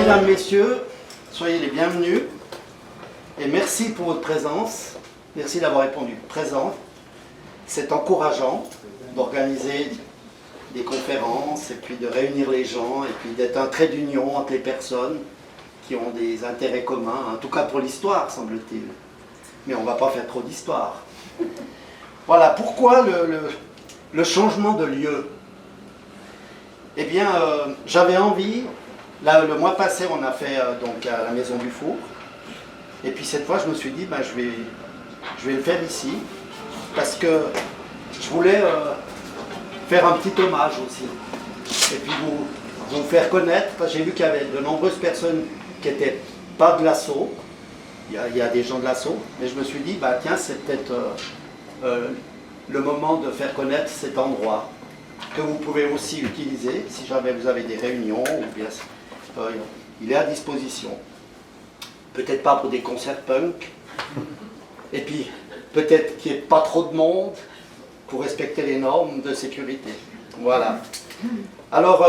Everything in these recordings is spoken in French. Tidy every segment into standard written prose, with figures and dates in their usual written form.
mesdames, messieurs, soyez les bienvenus et merci pour votre présence. Merci d'avoir répondu présent. C'est encourageant d'organiser des conférences et puis de réunir les gens et puis d'être un trait d'union entre les personnes qui ont des intérêts communs, en tout cas pour l'histoire, semble-t-il. Mais on ne va pas faire trop d'histoire. Voilà, pourquoi le changement de lieu? Eh bien, j'avais envie, là, le mois passé, on a fait donc à la Maison du Four, et puis cette fois, je me suis dit, ben, je vais le faire ici, parce que je voulais faire un petit hommage aussi, et puis vous faire connaître, parce que j'ai vu qu'il y avait de nombreuses personnes qui n'étaient pas de l'assaut, il y a des gens de l'assaut, mais je me suis dit, bah, tiens, c'est peut-être le moment de faire connaître cet endroit, que vous pouvez aussi utiliser si jamais vous avez des réunions, ou bien il est à disposition. Peut-être pas pour des concerts punk, et puis peut-être qu'il n'y ait pas trop de monde pour respecter les normes de sécurité. Voilà. Alors,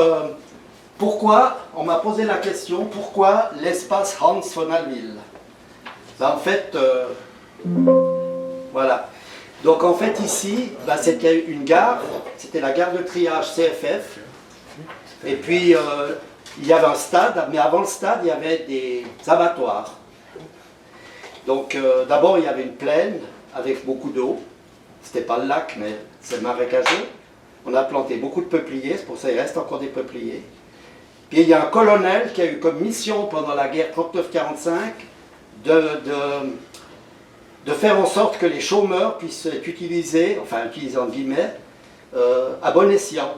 pourquoi, on m'a posé la question, pourquoi l'espace Hans von Hallwyl? Ben, en fait, voilà. Donc en fait ici, ben, c'était une gare, c'était la gare de triage CFF, et puis il y avait un stade, mais avant le stade il y avait des abattoirs. Donc d'abord il y avait une plaine avec beaucoup d'eau, c'était pas le lac mais c'est marécageux, on a planté beaucoup de peupliers, c'est pour ça qu'il reste encore des peupliers. Puis il y a un colonel qui a eu comme mission pendant la guerre 39-45 de faire en sorte que les chômeurs puissent être utilisés, enfin utilisés en guillemets, à bon escient.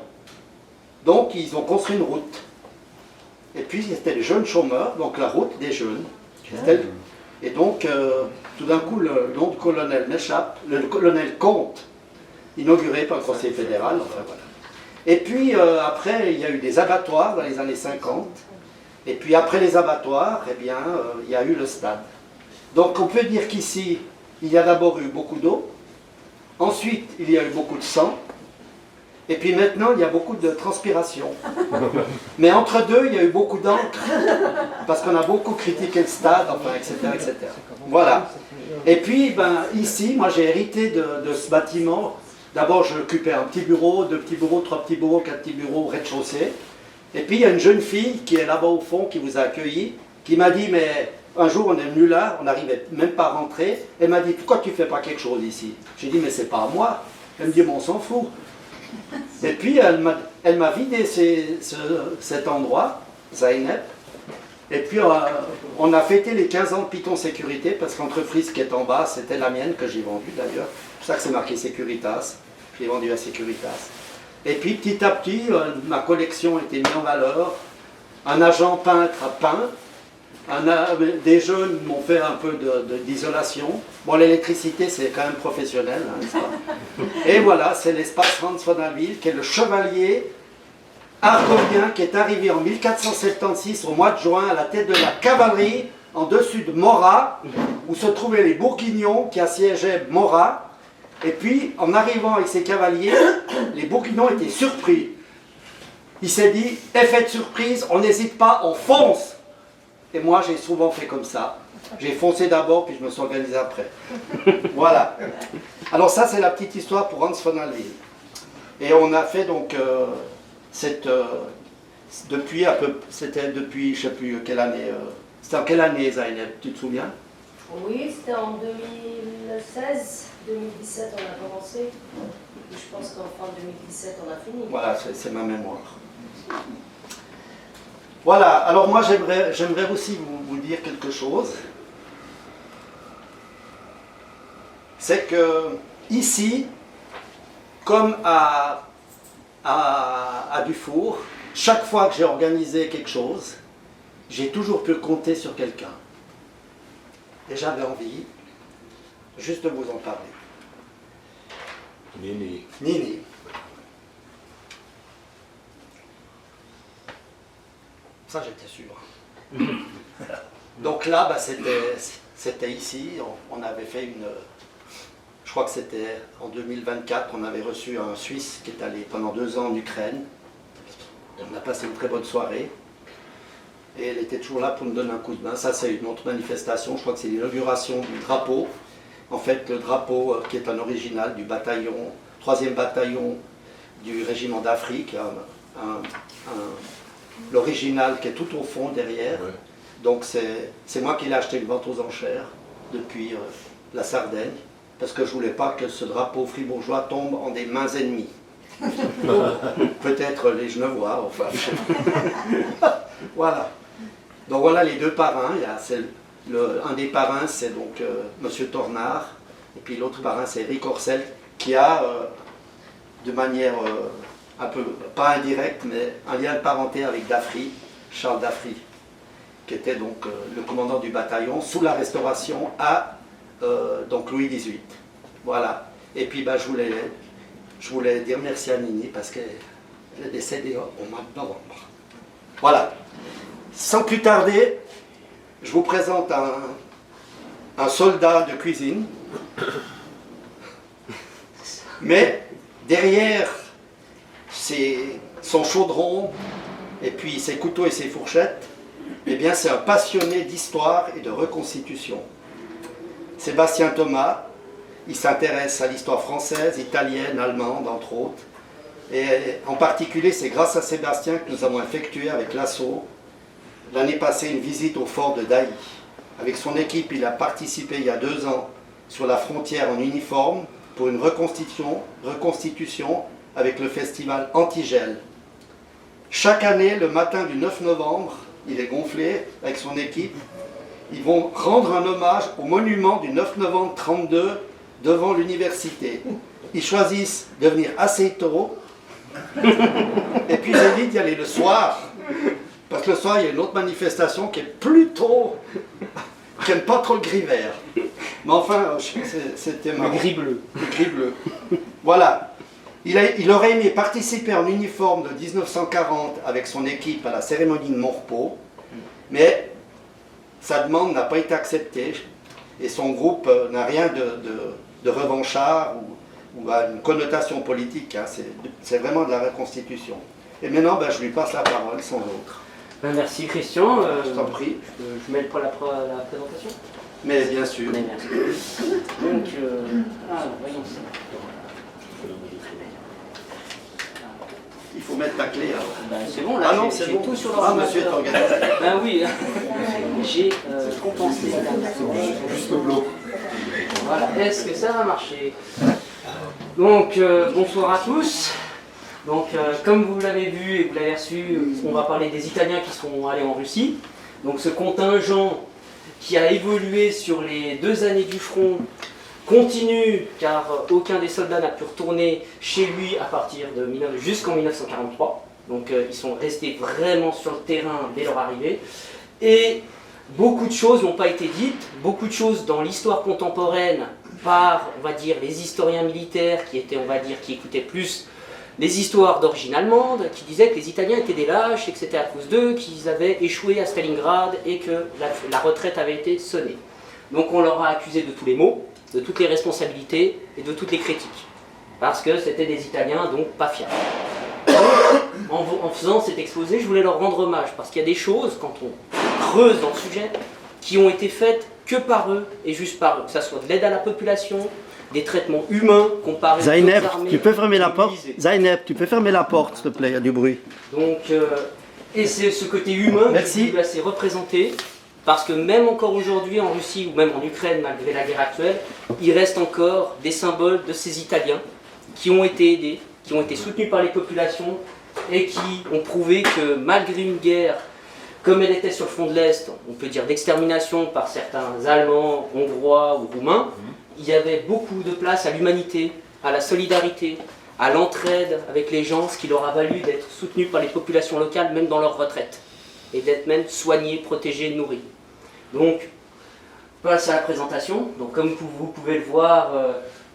Donc ils ont construit une route. Et puis c'était les jeunes chômeurs, donc la route des jeunes. Et donc tout d'un coup le nom du colonel m'échappe, le colonel Comte, inauguré par le Conseil fédéral, enfin voilà. Et puis après il y a eu des abattoirs dans les années 50. Et puis après les abattoirs, eh bien il y a eu le stade. Donc on peut dire qu'ici, il y a d'abord eu beaucoup d'eau, ensuite il y a eu beaucoup de sang, et puis maintenant il y a beaucoup de transpiration. Mais entre deux, il y a eu beaucoup d'encre, parce qu'on a beaucoup critiqué le stade, enfin, etc., etc. Voilà. Et puis, ben, ici, moi j'ai hérité de ce bâtiment. D'abord, je occupais un petit bureau, deux petits bureaux, trois petits bureaux, quatre petits bureaux au rez-de-chaussée. Et puis il y a une jeune fille qui est là-bas au fond, qui vous a accueilli, qui m'a dit, mais un jour on est venu là, on n'arrivait même pas à rentrer, elle m'a dit, pourquoi tu ne fais pas quelque chose ici? J'ai dit, mais c'est pas à moi. Elle me dit, bon, on s'en fout. Et puis elle m'a vidé cet endroit, Zeynep, et puis on a fêté les 15 ans de Python Sécurité, parce qu'entreprise qui est en bas, c'était la mienne que j'ai vendue d'ailleurs, c'est pour ça que c'est marqué Securitas, je l'ai vendue à Securitas. Et puis petit à petit, ma collection a été mise en valeur, un agent peintre a peint, des jeunes m'ont fait un peu d'isolation. Bon, l'électricité, c'est quand même professionnel, hein, n'est-ce pas? Et voilà, c'est l'espace Hans von Hallwyl, qui est le chevalier argovien qui est arrivé en 1476, au mois de juin, à la tête de la cavalerie, en dessus de Morat, où se trouvaient les Bourguignons qui assiégeaient Morat. Et puis, en arrivant avec ses cavaliers, les Bourguignons étaient surpris. Il s'est dit, effet de surprise, on n'hésite pas, on fonce. Et moi, j'ai souvent fait comme ça. J'ai foncé d'abord, puis je me suis organisé après. Voilà. Alors ça, c'est la petite histoire pour Hans von Hallwyl. Et on a fait donc depuis un peu, c'était depuis, je ne sais plus quelle année. C'était en quelle année, Zeynep, tu te souviens? Oui, c'était en 2016, 2017 on a commencé. Et je pense qu'en fin 2017 on a fini. Voilà, c'est ma mémoire. Voilà, alors moi j'aimerais aussi vous dire quelque chose. C'est que ici, comme à Dufour, chaque fois que j'ai organisé quelque chose, j'ai toujours pu compter sur quelqu'un. Et j'avais envie juste de vous en parler. Nini. Nini. Ça, j'étais sûr. Donc là, bah, c'était ici. On avait fait une... Je crois que c'était en 2024, on avait reçu un Suisse qui est allé pendant 2 ans en Ukraine. On a passé une très bonne soirée. et elle était toujours là pour nous donner un coup de main. Ça, c'est une autre manifestation, je crois que c'est l'inauguration du drapeau. En fait, le drapeau qui est un original du bataillon, 3e bataillon du régiment d'Afrique, l'original qui est tout au fond derrière. Ouais. Donc c'est moi qui l'ai acheté une vente aux enchères depuis la Sardaigne, parce que je ne voulais pas que ce drapeau fribourgeois tombe en des mains ennemies. Peut-être les Genevois, enfin. Voilà. Donc voilà les deux parrains. Un des parrains, c'est donc Monsieur Tornard, et puis l'autre parrain, c'est Eric Orcel, qui a, de manière un peu, pas indirecte, mais un lien de parenté avec Daffry, Charles Daffry, qui était donc le commandant du bataillon sous la Restauration à donc Louis XVIII. Voilà. Et puis je voulais dire merci à Nini parce qu'elle est décédée au mois de novembre. Voilà. Sans plus tarder, je vous présente un soldat de cuisine. Mais derrière son chaudron, et puis ses couteaux et ses fourchettes, eh bien c'est un passionné d'histoire et de reconstitution. Sébastien Thomas, il s'intéresse à l'histoire française, italienne, allemande, entre autres. Et en particulier, c'est grâce à Sébastien que nous avons effectué avec l'assaut l'année passée une visite au fort de Daï. Avec son équipe, il a participé il y a 2 ans sur la frontière en uniforme pour une reconstitution avec le festival Antigel. Chaque année, le matin du 9 novembre, il est gonflé avec son équipe. Ils vont rendre un hommage au monument du 9 novembre 1932 devant l'université. Ils choisissent de venir assez tôt et puis ils évitent d'y aller le soir. Parce que le soir, il y a une autre manifestation qui est plutôt... qui n'aime pas trop le gris vert. Mais enfin, c'était marrant. Le gris bleu. Le gris bleu. Voilà. Il aurait aimé participer en uniforme de 1940 avec son équipe à la cérémonie de Morpeau, mais sa demande n'a pas été acceptée et son groupe n'a rien de revanchard ou a une connotation politique. Hein. C'est vraiment de la reconstitution. Et maintenant, je lui passe la parole, sans autre. Merci Christian. Je t'en prie. Je mets la présentation. Mais bien sûr. Mais merci. Donc, voyons ça. Il faut mettre ta clé alors. C'est bon, là, j'ai bon. tout sur l'ordinateur. Monsieur est organisé. Oui, j'ai compensé Juste au bloc. Voilà, est-ce que ça va marcher? Donc, bonsoir à tous. Donc, comme vous l'avez vu et vous l'avez reçu, on va parler des Italiens qui sont allés en Russie. Donc, ce contingent qui a évolué sur les 2 années du front continue, car aucun des soldats n'a pu retourner chez lui à partir de jusqu'en 1943. Donc, ils sont restés vraiment sur le terrain dès leur arrivée. Et beaucoup de choses n'ont pas été dites, beaucoup de choses dans l'histoire contemporaine par, on va dire, les historiens militaires qui étaient, on va dire, qui écoutaient plus les histoires d'origine allemande, qui disaient que les Italiens étaient des lâches et que c'était à cause d'eux qu'ils avaient échoué à Stalingrad et que la retraite avait été sonnée. Donc on leur a accusé de tous les maux, de toutes les responsabilités et de toutes les critiques. Parce que c'était des Italiens, donc pas fiables. En faisant cet exposé, je voulais leur rendre hommage, parce qu'il y a des choses, quand on creuse dans le sujet, qui ont été faites que par eux et juste par eux. Que ce soit de l'aide à la population, des traitements humains comparés aux armées. Tu peux fermer la porte. Zaineb, tu peux fermer la porte, s'il te plaît, il y a du bruit. Donc, et c'est ce côté humain qui est assez représenté, parce que même encore aujourd'hui en Russie ou même en Ukraine, malgré la guerre actuelle, il reste encore des symboles de ces Italiens qui ont été aidés, qui ont été soutenus par les populations et qui ont prouvé que malgré une guerre comme elle était sur le front de l'Est, on peut dire d'extermination par certains Allemands, Hongrois ou Roumains, il y avait beaucoup de place à l'humanité, à la solidarité, à l'entraide avec les gens, ce qui leur a valu d'être soutenus par les populations locales, même dans leur retraite, et d'être même soignés, protégés, nourris. Donc, place à la présentation. Donc, comme vous pouvez le voir,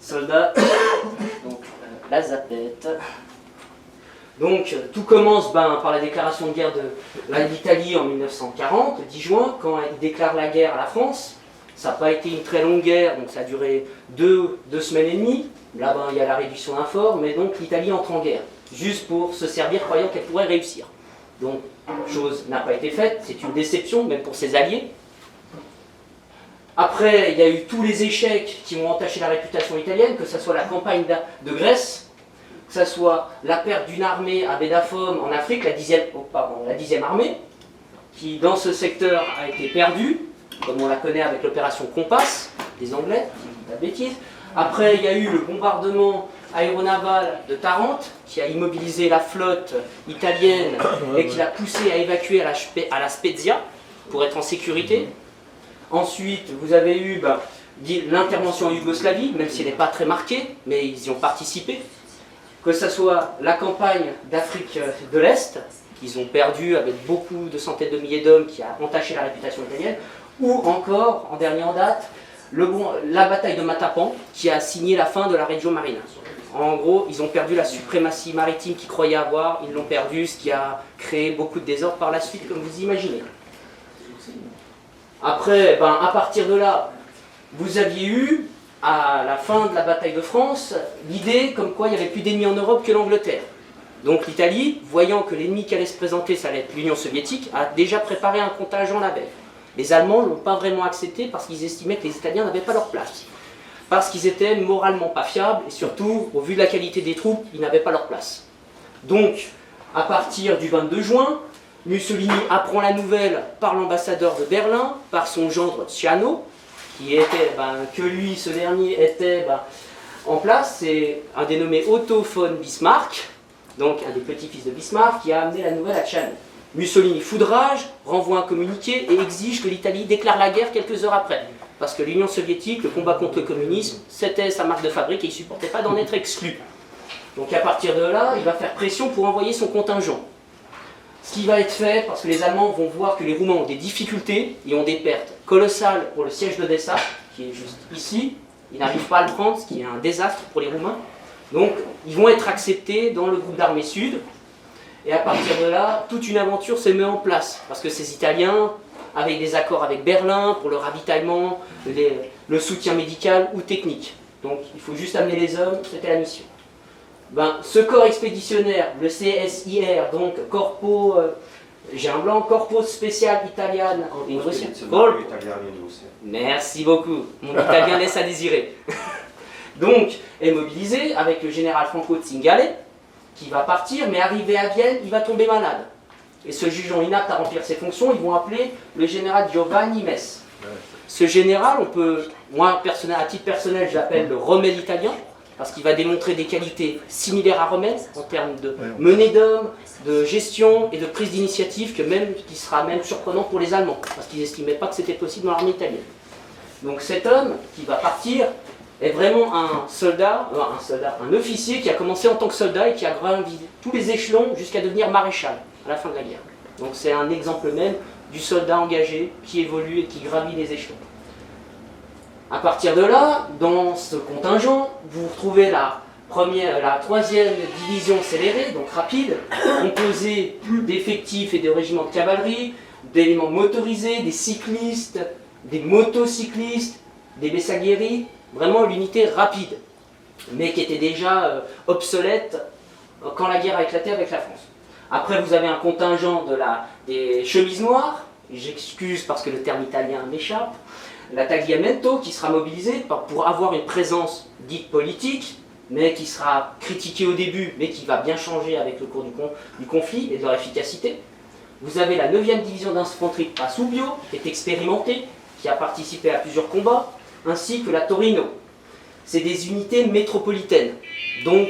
soldats, donc la zapette. Donc, tout commence par la déclaration de guerre de l'Italie en 1940, le 10 juin, quand il déclare la guerre à la France. Ça n'a pas été une très longue guerre, donc ça a duré deux semaines et demie. Là, il y a la réduction d'un fort, mais donc l'Italie entre en guerre, juste pour se servir, croyant qu'elle pourrait réussir. Donc, chose n'a pas été faite, c'est une déception, même pour ses alliés. Après, il y a eu tous les échecs qui ont entaché la réputation italienne, que ce soit la campagne de Grèce, que ce soit la perte d'une armée à Bédaphone en Afrique, la 10e armée, qui dans ce secteur a été perdue, comme on la connaît avec l'opération Compass des Anglais, si je dis pas de bêtises. Après, il y a eu le bombardement aéronaval de Tarente, qui a immobilisé la flotte italienne et qui l'a poussé à évacuer à la Spezia pour être en sécurité. Ensuite, vous avez eu l'intervention en Yougoslavie, même si elle n'est pas très marquée, mais ils y ont participé. Que ce soit la campagne d'Afrique de l'Est, qu'ils ont perdu avec beaucoup de centaines de milliers d'hommes, qui a entaché la réputation italienne, ou encore, en dernier en date, la bataille de Matapan, qui a signé la fin de la Reggio Marina. En gros, ils ont perdu la suprématie maritime qu'ils croyaient avoir, ils l'ont perdue, ce qui a créé beaucoup de désordre par la suite, comme vous imaginez. Après, à partir de là, vous aviez eu, à la fin de la bataille de France, l'idée comme quoi il n'y avait plus d'ennemis en Europe que l'Angleterre. Donc l'Italie, voyant que l'ennemi qui allait se présenter, ça allait être l'Union soviétique, a déjà préparé un contingent la veille. Les Allemands ne l'ont pas vraiment accepté parce qu'ils estimaient que les Italiens n'avaient pas leur place. Parce qu'ils étaient moralement pas fiables et surtout, au vu de la qualité des troupes, ils n'avaient pas leur place. Donc, à partir du 22 juin, Mussolini apprend la nouvelle par l'ambassadeur de Berlin, par son gendre Ciano, qui était, que lui, ce dernier, était en place. C'est un dénommé Otto von Bismarck, donc un des petits-fils de Bismarck, qui a amené la nouvelle à Ciano. Mussolini foudrage, renvoie un communiqué et exige que l'Italie déclare la guerre quelques heures après. Parce que l'Union soviétique, le combat contre le communisme, c'était sa marque de fabrique et il ne supportait pas d'en être exclu. Donc à partir de là, il va faire pression pour envoyer son contingent. Ce qui va être fait, parce que les Allemands vont voir que les Roumains ont des difficultés et ont des pertes colossales pour le siège d'Odessa, qui est juste ici. Ils n'arrivent pas à le prendre, ce qui est un désastre pour les Roumains. Donc ils vont être acceptés dans le groupe d'armées sud. Et à partir de là, toute une aventure se met en place. Parce que ces Italiens, avec des accords avec Berlin pour le ravitaillement, le soutien médical ou technique. Donc il faut juste amener les hommes, c'était la mission. Ce corps expéditionnaire, le CSIR, donc Corpo, j'ai un blanc, Corpo Special Italian in Russia. Merci beaucoup, mon italien laisse à désirer. Donc, est mobilisé avec le général Franco Zingale, qui va partir, mais arrivé à Vienne, il va tomber malade. Et se jugeant inapte à remplir ses fonctions, ils vont appeler le général Giovanni Mess. Ce général, moi à titre personnel, je l'appelle le Rommel italien, parce qu'il va démontrer des qualités similaires à Rommel, en termes de menée d'hommes, de gestion et de prise d'initiative, qui sera même surprenant pour les Allemands, parce qu'ils n'estimaient pas que c'était possible dans l'armée italienne. Donc cet homme qui va partir est vraiment un officier qui a commencé en tant que soldat et qui a gravi tous les échelons jusqu'à devenir maréchal à la fin de la guerre. Donc c'est un exemple même du soldat engagé qui évolue et qui gravit les échelons. À partir de là, dans ce contingent, vous retrouvez la 3e division scélérée, donc rapide, composée d'effectifs et de régiments de cavalerie, d'éléments motorisés, des cyclistes, des motocyclistes, des Messaggeri, vraiment l'unité rapide, mais qui était déjà obsolète quand la guerre a éclaté avec la France. Après, vous avez un contingent des chemises noires, j'excuse parce que le terme italien m'échappe, la Tagliamento qui sera mobilisée pour avoir une présence dite politique, mais qui sera critiquée au début, mais qui va bien changer avec le cours du conflit et de leur efficacité. Vous avez la 9e division d'infanterie de Pasubio, qui est expérimentée, qui a participé à plusieurs combats, ainsi que la Torino. C'est des unités métropolitaines, donc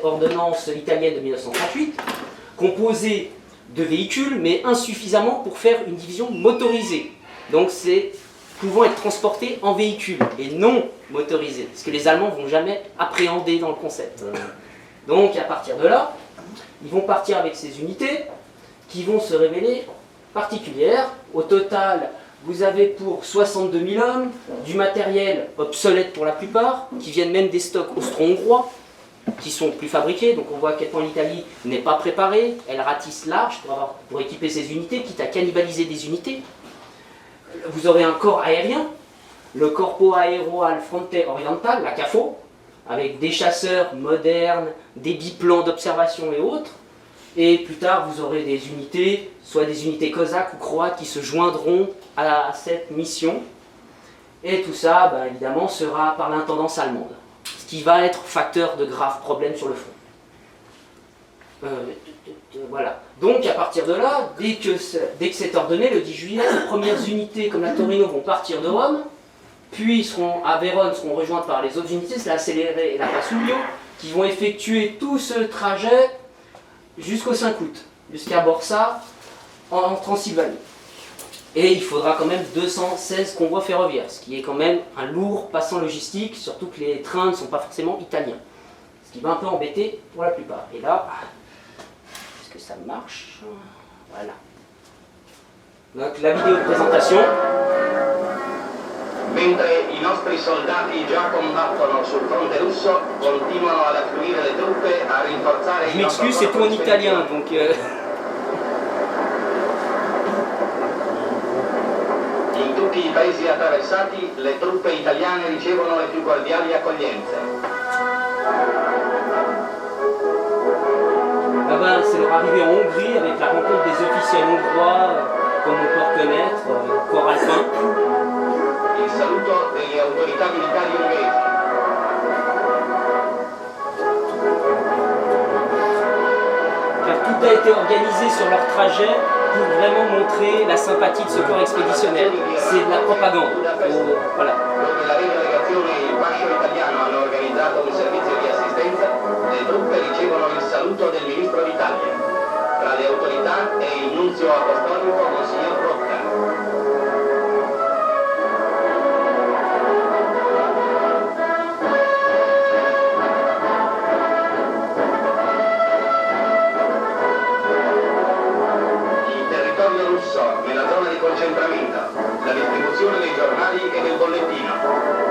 d'ordonnance italienne de 1938, composées de véhicules, mais insuffisamment pour faire une division motorisée. Donc c'est pouvant être transportés en véhicule et non motorisés, ce que les Allemands ne vont jamais appréhender dans le concept. Donc à partir de là, ils vont partir avec ces unités qui vont se révéler particulières. Au total, vous avez pour 62 000 hommes du matériel obsolète pour la plupart, qui viennent même des stocks austro-hongrois, qui sont plus fabriqués. Donc on voit à quel point l'Italie n'est pas préparée, elle ratisse large pour équiper ses unités, quitte à cannibaliser des unités. Vous aurez un corps aérien, le Corpo Aero al Fronte Oriental, la CAFO, avec des chasseurs modernes, des biplans d'observation et autres, Et plus tard, vous aurez des unités, soit des unités cosaques ou croates, qui se joindront à cette mission. Et tout ça, ben, évidemment, sera par l'intendance allemande, ce qui va être facteur de graves problèmes sur le front. Voilà. Donc, à partir de là, dès que c'est ordonné, le 10 juillet, les premières unités comme la Torino vont partir de Rome, puis seront à Vérone, seront rejointes par les autres unités, c'est la Accélérée et la Passubio, qui vont effectuer tout ce trajet jusqu'au 5 août, jusqu'à Borsa, en Transylvanie. Et il faudra quand même 216 convois ferroviaires, ce qui est quand même un lourd passant logistique, surtout que les trains ne sont pas forcément italiens. Ce qui va un peu embêter pour la plupart. Et là, est-ce que ça marche? Voilà. Donc la vidéo de présentation. Mentre i nostri soldati già combattono sul fronte russo, continuano ad affluire le truppe a rinforzare Je m'excuse, c'est tout en italien, donc... In tutti i paesi attraversati, le truppe italiane ricevono le più cordiali accoglienze. Là-bas, c'est leur arrivée en Hongrie avec la rencontre des officiels hongrois, comme on peut reconnaître, corps alpin. Il saluto delle autorità militari ungheresi. Car tout a été organisé sur leur trajet pour vraiment montrer la sympathie de ce corps expéditionnaire. C'est de la propagande. Voilà. Dove la delegazione e il fascio italiano hanno organizzato un servizio di assistenza, le truppe ricevono il saluto del ministro d'Italia. Tra le autorità e il nunzio apostolico Monsignor Rocca. Nella zona di concentramento, la distribuzione dei giornali e del bollettino.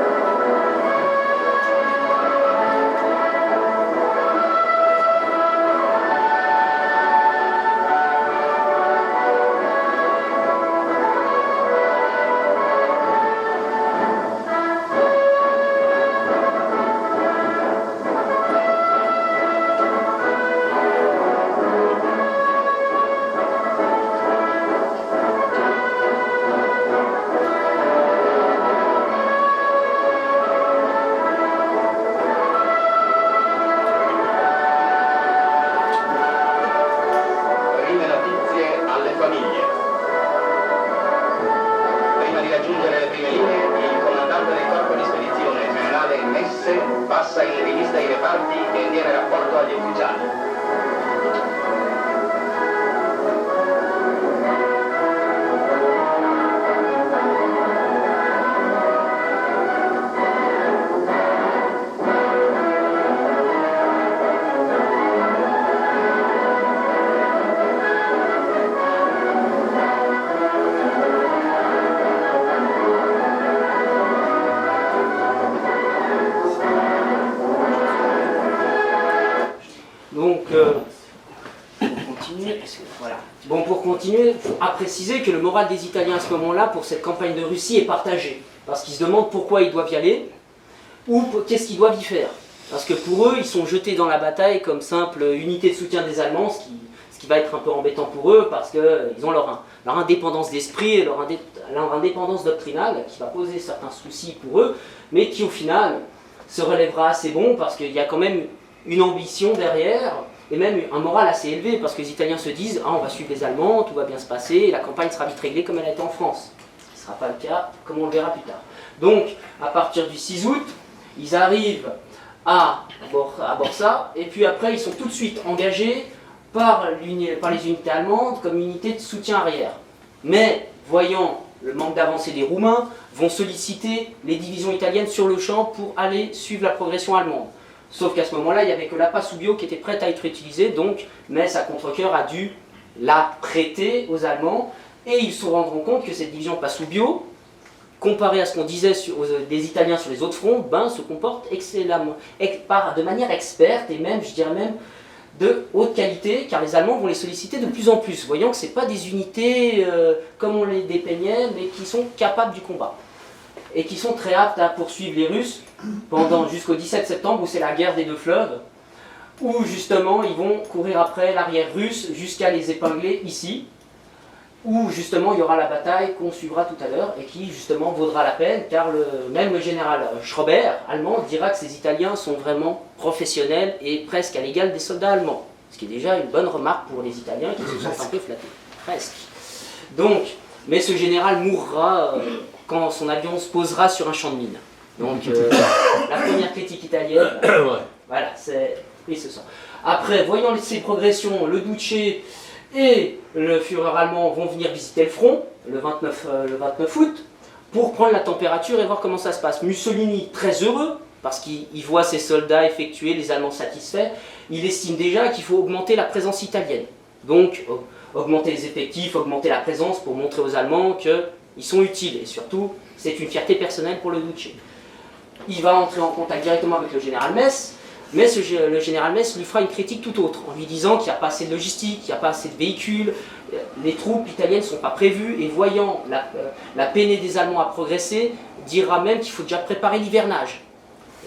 Passa in rivista i reparti e tiene rapporto agli ufficiali. Pour continuer, à préciser que le moral des Italiens à ce moment-là, pour cette campagne de Russie, est partagé. Parce qu'ils se demandent pourquoi ils doivent y aller, ou qu'est-ce qu'ils doivent y faire. Parce que pour eux, ils sont jetés dans la bataille comme simple unité de soutien des Allemands, ce qui va être un peu embêtant pour eux, parce qu'ils ont leur indépendance d'esprit et leur indépendance doctrinale, qui va poser certains soucis pour eux, mais qui au final se relèvera assez bon, parce qu'il y a quand même une ambition derrière, et même un moral assez élevé, parce que les Italiens se disent « Ah, on va suivre les Allemands, tout va bien se passer, et la campagne sera vite réglée comme elle a été en France. » Ce ne sera pas le cas, comme on le verra plus tard. Donc, à partir du 6 août, ils arrivent à Borsa, et puis après, ils sont tout de suite engagés par les unités allemandes comme unité de soutien arrière. Mais, voyant le manque d'avancée des Roumains, vont solliciter les divisions italiennes sur le champ pour aller suivre la progression allemande. Sauf qu'à ce moment-là, il n'y avait que la Passubio qui était prête à être utilisée, donc Metz à contre-cœur a dû la prêter aux Allemands, et ils se rendront compte que cette division Passubio, comparée à ce qu'on disait des Italiens sur les autres fronts, se comporte excellemment, de manière experte, et même, je dirais même, de haute qualité, car les Allemands vont les solliciter de plus en plus, voyant que ce n'est pas des unités comme on les dépeignait, mais qui sont capables du combat. Et qui sont très aptes à poursuivre les Russes jusqu'au 17 septembre, où c'est la guerre des deux fleuves, où justement ils vont courir après l'arrière russe jusqu'à les épingler ici, où justement il y aura la bataille qu'on suivra tout à l'heure et qui justement vaudra la peine, car même le général Schrober, allemand, dira que ces Italiens sont vraiment professionnels et presque à l'égal des soldats allemands. Ce qui est déjà une bonne remarque pour les Italiens qui se sentent un peu flattés. Presque. Donc, mais ce général mourra quand son avion se posera sur un champ de mines. Donc, la première critique italienne, voilà, c'est... Oui, c'est ça. Après, voyant ces progressions, le Duce et le Führer allemand vont venir visiter le front le 29 août pour prendre la température et voir comment ça se passe. Mussolini, très heureux, parce qu'il voit ses soldats effectuer, les Allemands satisfaits, il estime déjà qu'il faut augmenter la présence italienne. Donc, augmenter les effectifs, augmenter la présence pour montrer aux Allemands qu'ils sont utiles. Et surtout, c'est une fierté personnelle pour le Duce. Il va entrer en contact directement avec le général Metz, mais le général Metz lui fera une critique tout autre, en lui disant qu'il n'y a pas assez de logistique, qu'il n'y a pas assez de véhicules, les troupes italiennes ne sont pas prévues, et voyant la peinée des Allemands à progresser, dira même qu'il faut déjà préparer l'hivernage.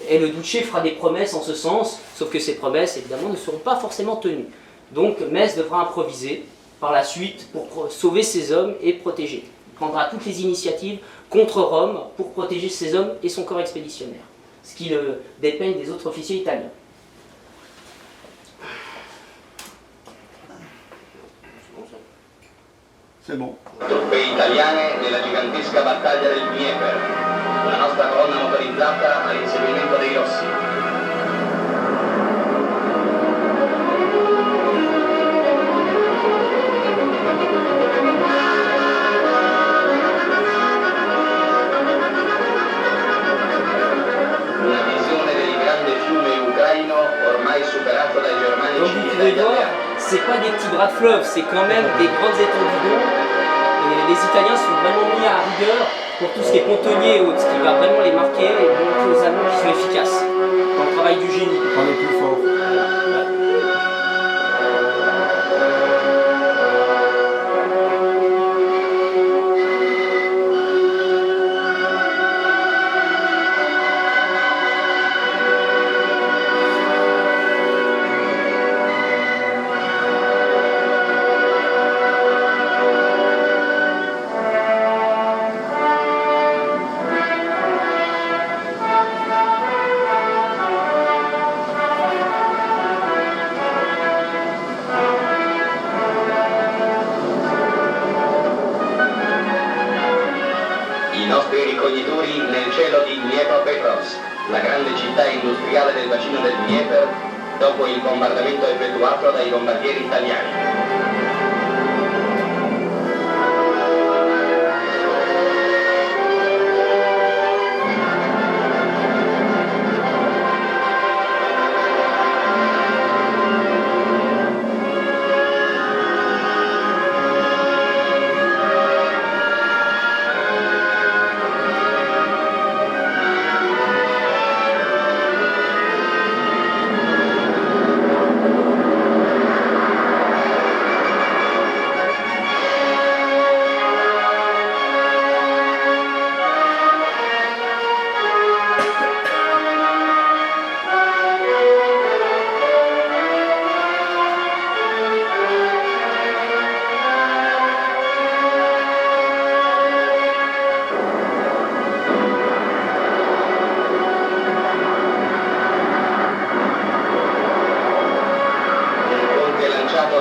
Et le Duce fera des promesses en ce sens, sauf que ces promesses, évidemment, ne seront pas forcément tenues. Donc Metz devra improviser par la suite pour sauver ses hommes et protéger. Il prendra toutes les initiatives contre Rome pour protéger ses hommes et son corps expéditionnaire, ce qui le dépeigne des autres officiers italiens. C'est bon. Truppe italiane nella gigantesca battaglia del Dnieper. La nostra colonna motorizzata all'inseguimento dei Rossi. Una visione del grande fiume ucraino ormai superato dai germanici Donc vous e pouvez dagli voir, alleati. c'est pas des petits bras de fleuve, c'est quand même des grandes étendues d'eau. Et les Italiens sont vraiment mis à rigueur pour tout ce qui est pontonnier et autres, ce qui va vraiment les marquer et montrer aux Allemands qu'ils sont efficaces dans le travail du génie. On est plus fort. I nostri ricognitori nel cielo di Dnipropetrovsk, la grande città industriale del bacino del Dnieper, dopo il bombardamento effettuato dai bombardieri italiani.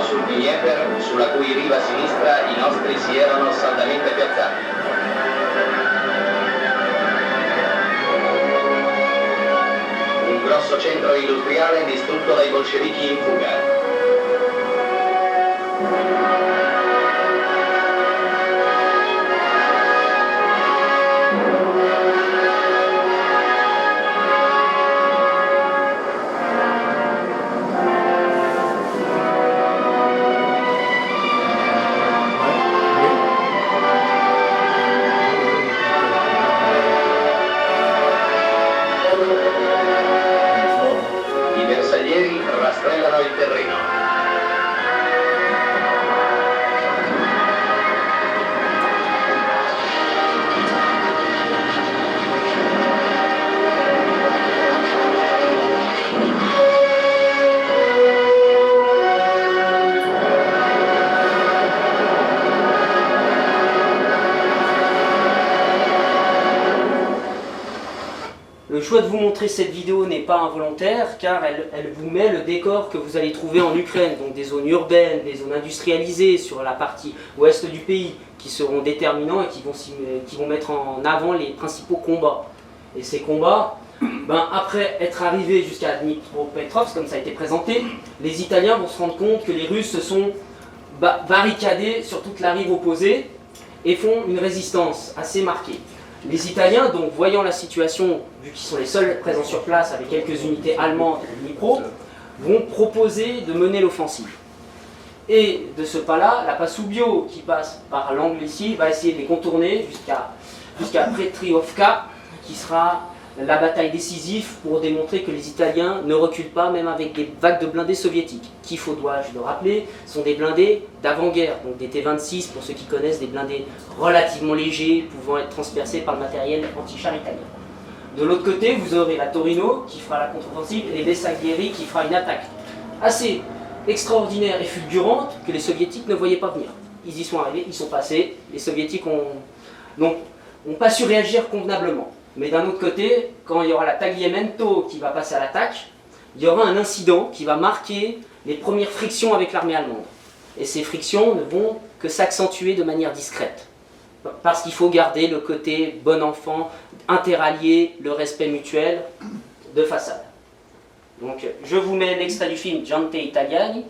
Sul Dnieper, sulla cui riva sinistra i nostri si erano saldamente piazzati. Un grosso centro industriale distrutto dai bolscevichi in fuga. I bersaglieri rastrellano il terreno. choix de vous montrer cette vidéo n'est pas involontaire car elle vous met le décor que vous allez trouver en Ukraine, donc des zones urbaines, des zones industrialisées sur la partie ouest du pays qui seront déterminants et qui vont mettre en avant les principaux combats. Et ces combats, après être arrivés jusqu'à Dnipropetrovsk, comme ça a été présenté, les Italiens vont se rendre compte que les Russes se sont barricadés sur toute la rive opposée et font une résistance assez marquée. Les Italiens, donc voyant la situation, vu qu'ils sont les seuls présents sur place avec quelques unités allemandes et Dnipro, vont proposer de mener l'offensive. Et de ce pas-là, la Passubio, qui passe par l'angle ici, va essayer de les contourner jusqu'à Petriovka, qui sera la bataille décisive pour démontrer que les Italiens ne reculent pas, même avec des vagues de blindés soviétiques, qui, dois-je le rappeler, sont des blindés d'avant-guerre, donc des T-26, pour ceux qui connaissent, des blindés relativement légers, pouvant être transpercés par le matériel anti-char italien. De l'autre côté, vous aurez la Torino, qui fera la contre-offensive, et les Bersaglieri, qui fera une attaque assez extraordinaire et fulgurante, que les Soviétiques ne voyaient pas venir. Ils y sont arrivés, ils sont passés, les Soviétiques n'ont pas su réagir convenablement. Mais d'un autre côté, quand il y aura la Tagliamento qui va passer à l'attaque, il y aura un incident qui va marquer les premières frictions avec l'armée allemande. Et ces frictions ne vont que s'accentuer de manière discrète. Parce qu'il faut garder le côté bon enfant, interallié, le respect mutuel de façade. Donc je vous mets l'extrait du film Gente Italiani,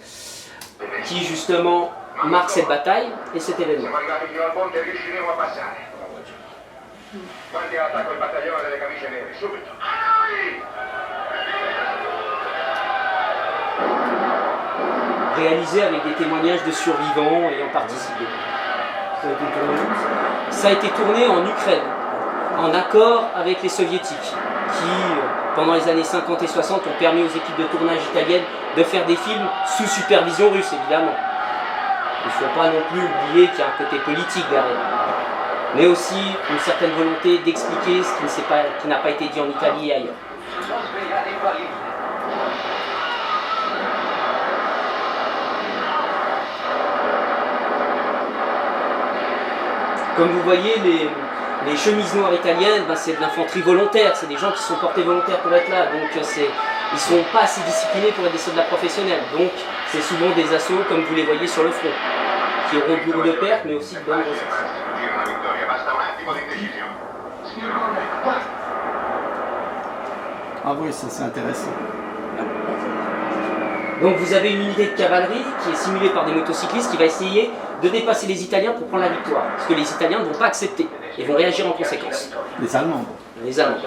qui justement marque cette bataille et cet événement. Quanti all'attacco il battaglione delle camicie nere, subito! Réalisé avec des témoignages de survivants ayant participé. Ça a été tourné en Ukraine, en accord avec les Soviétiques, qui, pendant les années 50 et 60, ont permis aux équipes de tournage italiennes de faire des films sous supervision russe, évidemment. Il ne faut pas non plus oublier qu'il y a un côté politique derrière, mais aussi une certaine volonté d'expliquer ce qui n'a pas été dit en Italie et ailleurs. Comme vous voyez, les chemises noires italiennes, c'est de l'infanterie volontaire, c'est des gens qui sont portés volontaires pour être là, donc ils ne sont pas assez disciplinés pour être des soldats professionnels, donc c'est souvent des assauts comme vous les voyez sur le front, qui auront beaucoup de pertes mais aussi de bonnes ressources. Ah oui, ça c'est intéressant. Donc vous avez une unité de cavalerie qui est simulée par des motocyclistes qui va essayer de dépasser les Italiens pour prendre la victoire. Parce que les Italiens ne vont pas accepter et vont réagir en conséquence. Les Allemands. Les Allemands.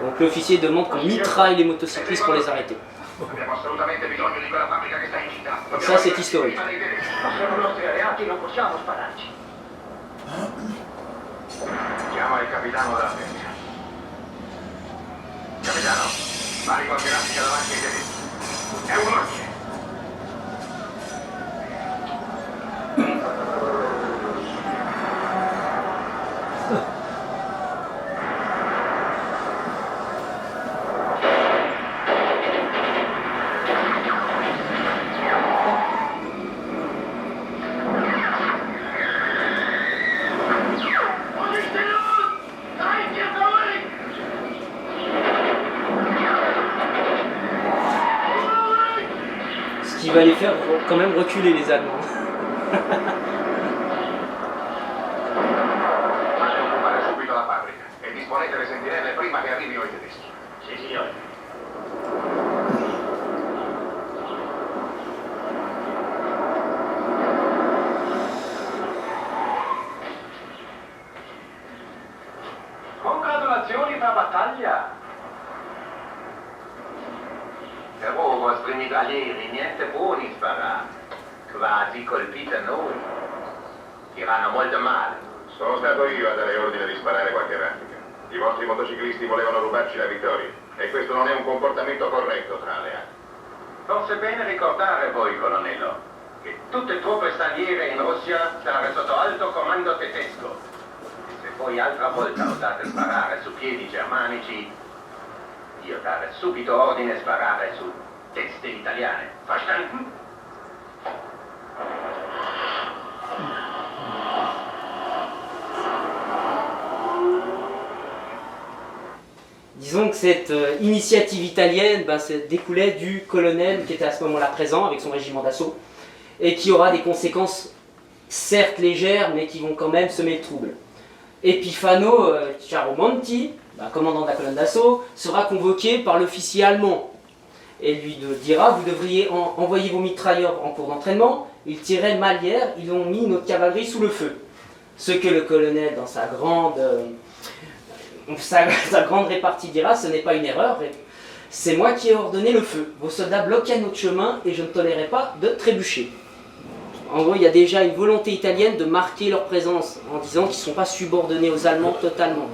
Donc l'officier demande qu'on mitraille les motocyclistes pour les arrêter. Et ça c'est historique. Chiama il capitano della Femmina. Capitano, fai qualche raffica davanti ai tedeschi. È un ordine. Ce qui va les faire quand même reculer les Allemands. Fate occupare subito la fabbrica e disponete le sentinelle prima che arrivino i tedeschi. Sì, signore. Congratulazioni per battaglia! Però i vostri mitraglieri niente buoni sparati. Quasi colpite noi. Tiranno molto male. Sono stato io a dare ordine di sparare qualche raffica. I vostri motociclisti volevano rubarci la vittoria. E questo non è un comportamento corretto tra alleati. Forse è bene ricordare voi, colonnello, che tutte truppe straniere in Russia stanno sotto alto comando tedesco. E se poi altra volta osate sparare su piedi germanici, io dare subito ordine a sparare su teste italiane. Verstanden? Disons que cette initiative italienne découlait du colonel qui était à ce moment-là présent avec son régiment d'assaut et qui aura des conséquences certes légères mais qui vont quand même semer le trouble. Epifano Chiaromonti, commandant de la colonne d'assaut, sera convoqué par l'officier allemand et lui dira « Vous devriez envoyer vos mitrailleurs en cours d'entraînement, ils tiraient mal hier, ils ont mis notre cavalerie sous le feu. » Ce que le colonel, dans sa grande répartie, dira « Ce n'est pas une erreur, c'est moi qui ai ordonné le feu. Vos soldats bloquaient notre chemin et je ne tolérais pas de trébucher. » En gros, il y a déjà une volonté italienne de marquer leur présence en disant qu'ils ne sont pas subordonnés aux Allemands totalement.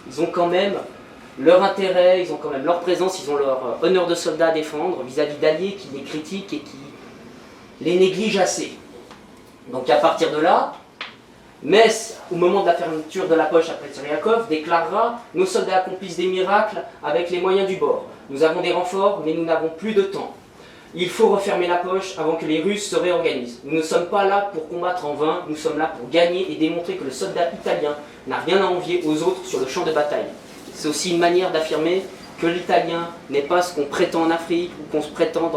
Ils ont quand même leur intérêt, ils ont quand même leur présence, ils ont leur honneur de soldat à défendre vis-à-vis d'alliés qui les critiquent et qui les négligent assez. Donc à partir de là, Metz, au moment de la fermeture de la poche après Tsiriakov, déclarera « Nos soldats accomplissent des miracles avec les moyens du bord. Nous avons des renforts, mais nous n'avons plus de temps. Il faut refermer la poche avant que les Russes se réorganisent. Nous ne sommes pas là pour combattre en vain, nous sommes là pour gagner et démontrer que le soldat italien n'a rien à envier aux autres sur le champ de bataille. » C'est aussi une manière d'affirmer que l'Italien n'est pas ce qu'on prétend en Afrique ou qu'on se prétend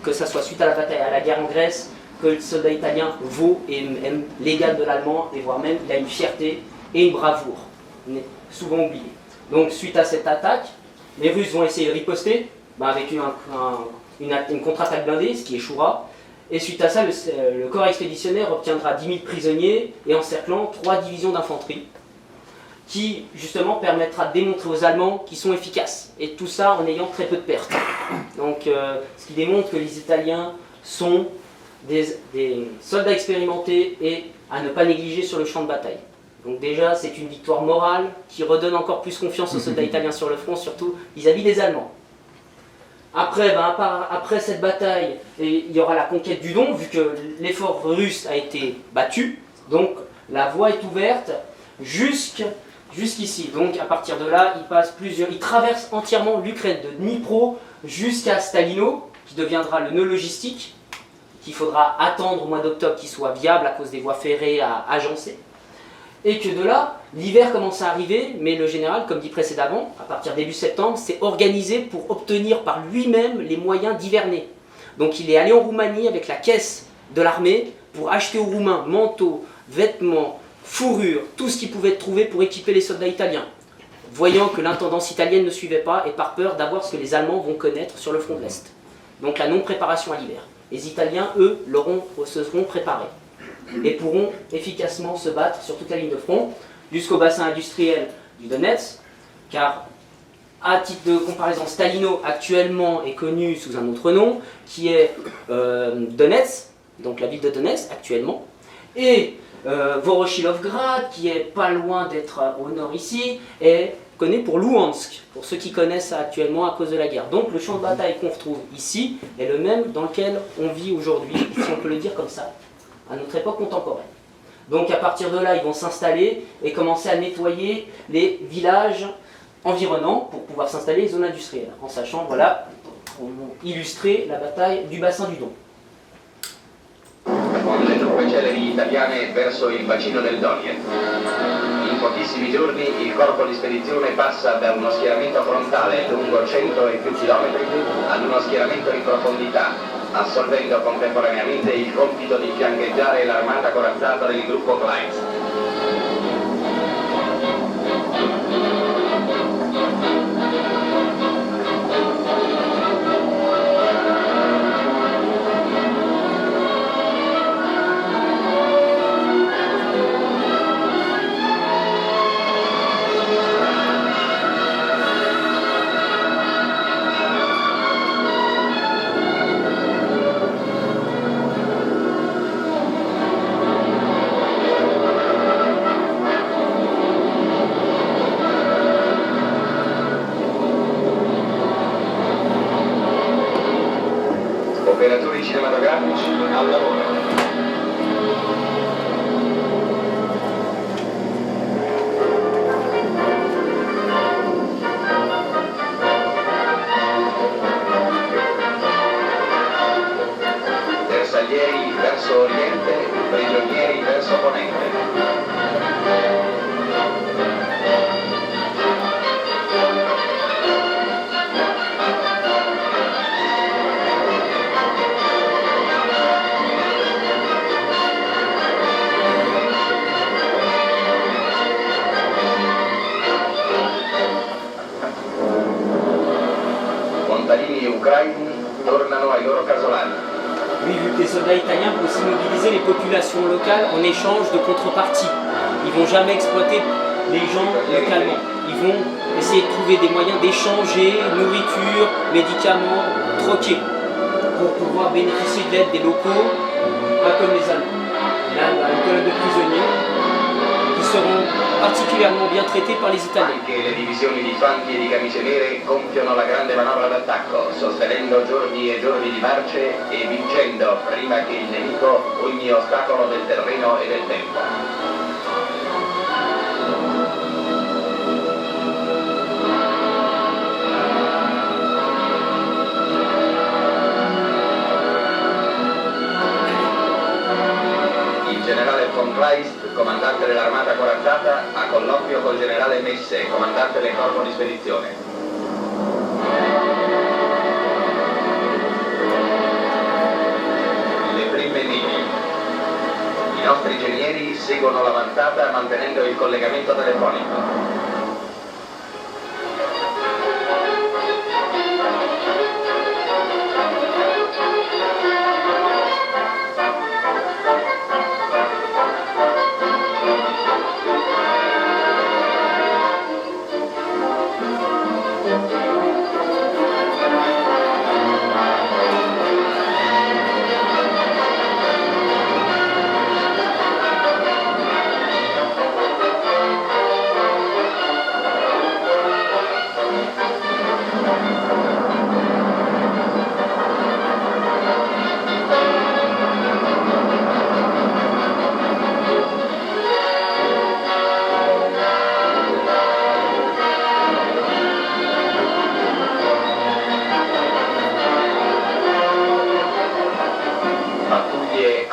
que ça soit suite à la bataille, à la guerre en Grèce, que le soldat italien vaut et aime l'égal de l'Allemand, et voire même il a une fierté et une bravoure, souvent oubliée. Donc suite à cette attaque, les Russes vont essayer de riposter avec une contre-attaque blindée, ce qui échouera, et suite à ça, le corps expéditionnaire obtiendra 10 000 prisonniers et encerclant 3 divisions d'infanterie, qui justement permettra de démontrer aux Allemands qu'ils sont efficaces, et tout ça en ayant très peu de pertes. Donc ce qui démontre que les Italiens sont des soldats expérimentés et à ne pas négliger sur le champ de bataille. Donc déjà, c'est une victoire morale qui redonne encore plus confiance aux soldats italiens sur le front, surtout vis-à-vis des Allemands. Après, après cette bataille, il y aura la conquête du Don, vu que l'effort russe a été battu. Donc la voie est ouverte jusqu'ici. Donc à partir de là, il traverse entièrement l'Ukraine, de Dnipro jusqu'à Stalino, qui deviendra le nœud logistique, qu'il faudra attendre au mois d'octobre qu'il soit viable à cause des voies ferrées à agencer. Et que de là, l'hiver commence à arriver, mais le général, comme dit précédemment, à partir début septembre, s'est organisé pour obtenir par lui-même les moyens d'hiverner. Donc il est allé en Roumanie avec la caisse de l'armée pour acheter aux Roumains manteaux, vêtements, fourrures, tout ce qu'il pouvait trouver pour équiper les soldats italiens, voyant que l'intendance italienne ne suivait pas et par peur d'avoir ce que les Allemands vont connaître sur le front de l'Est. Donc la non-préparation à l'hiver. Les Italiens, eux, se seront préparés et pourront efficacement se battre sur toute la ligne de front jusqu'au bassin industriel du Donetsk, car à titre de comparaison, Stalino actuellement est connu sous un autre nom, qui est Donetsk, donc la ville de Donetsk actuellement, et Voroshilovgrad, qui est pas loin d'être au nord ici, est connu pour Louhansk, pour ceux qui connaissent ça actuellement à cause de la guerre. Donc le champ de bataille qu'on retrouve ici est le même dans lequel on vit aujourd'hui, si on peut le dire comme ça, à notre époque contemporaine. Donc à partir de là, ils vont s'installer et commencer à nettoyer les villages environnants pour pouvoir s'installer les zones industrielles, en sachant, voilà, pour illustrer la bataille du bassin du Don. Con le truppe celeri italiane verso il bacino del Donien. In pochissimi giorni il corpo di spedizione passa da uno schieramento frontale lungo 100 e più chilometri ad uno schieramento in profondità, assolvendo contemporaneamente il compito di fiancheggiare l'armata corazzata del gruppo Kleins. Operatori cinematografici al lavoro. Bersaglieri verso oriente, prigionieri verso ponente. contadini ucraini tornano ai loro casolani. Oui, vu que les soldats italiens vont aussi mobiliser les populations locales en échange de contrepartie. Ils vont jamais exploiter les gens localement. Ils vont essayer de trouver des moyens d'échanger nourriture, médicaments, troquer, pour pouvoir bénéficier de l'aide des locaux, pas comme les Allemands. Et là, il y a une colonne de prisonniers qui seront particulièrement bien traités par les Italiens. Anche le divisioni di fanti e di camicie nere compiono la grande manovra d'attacco, sostenendo giorni e giorni di marce e vincendo prima che il nemico ogni ostacolo del terreno e del tempo. Il generale von Kleist, comandante dell'armata corazzata, a colloquio col generale Messe, comandante del corpo di spedizione. Le prime linee. I nostri ingegneri seguono l'avanzata mantenendo il collegamento telefonico.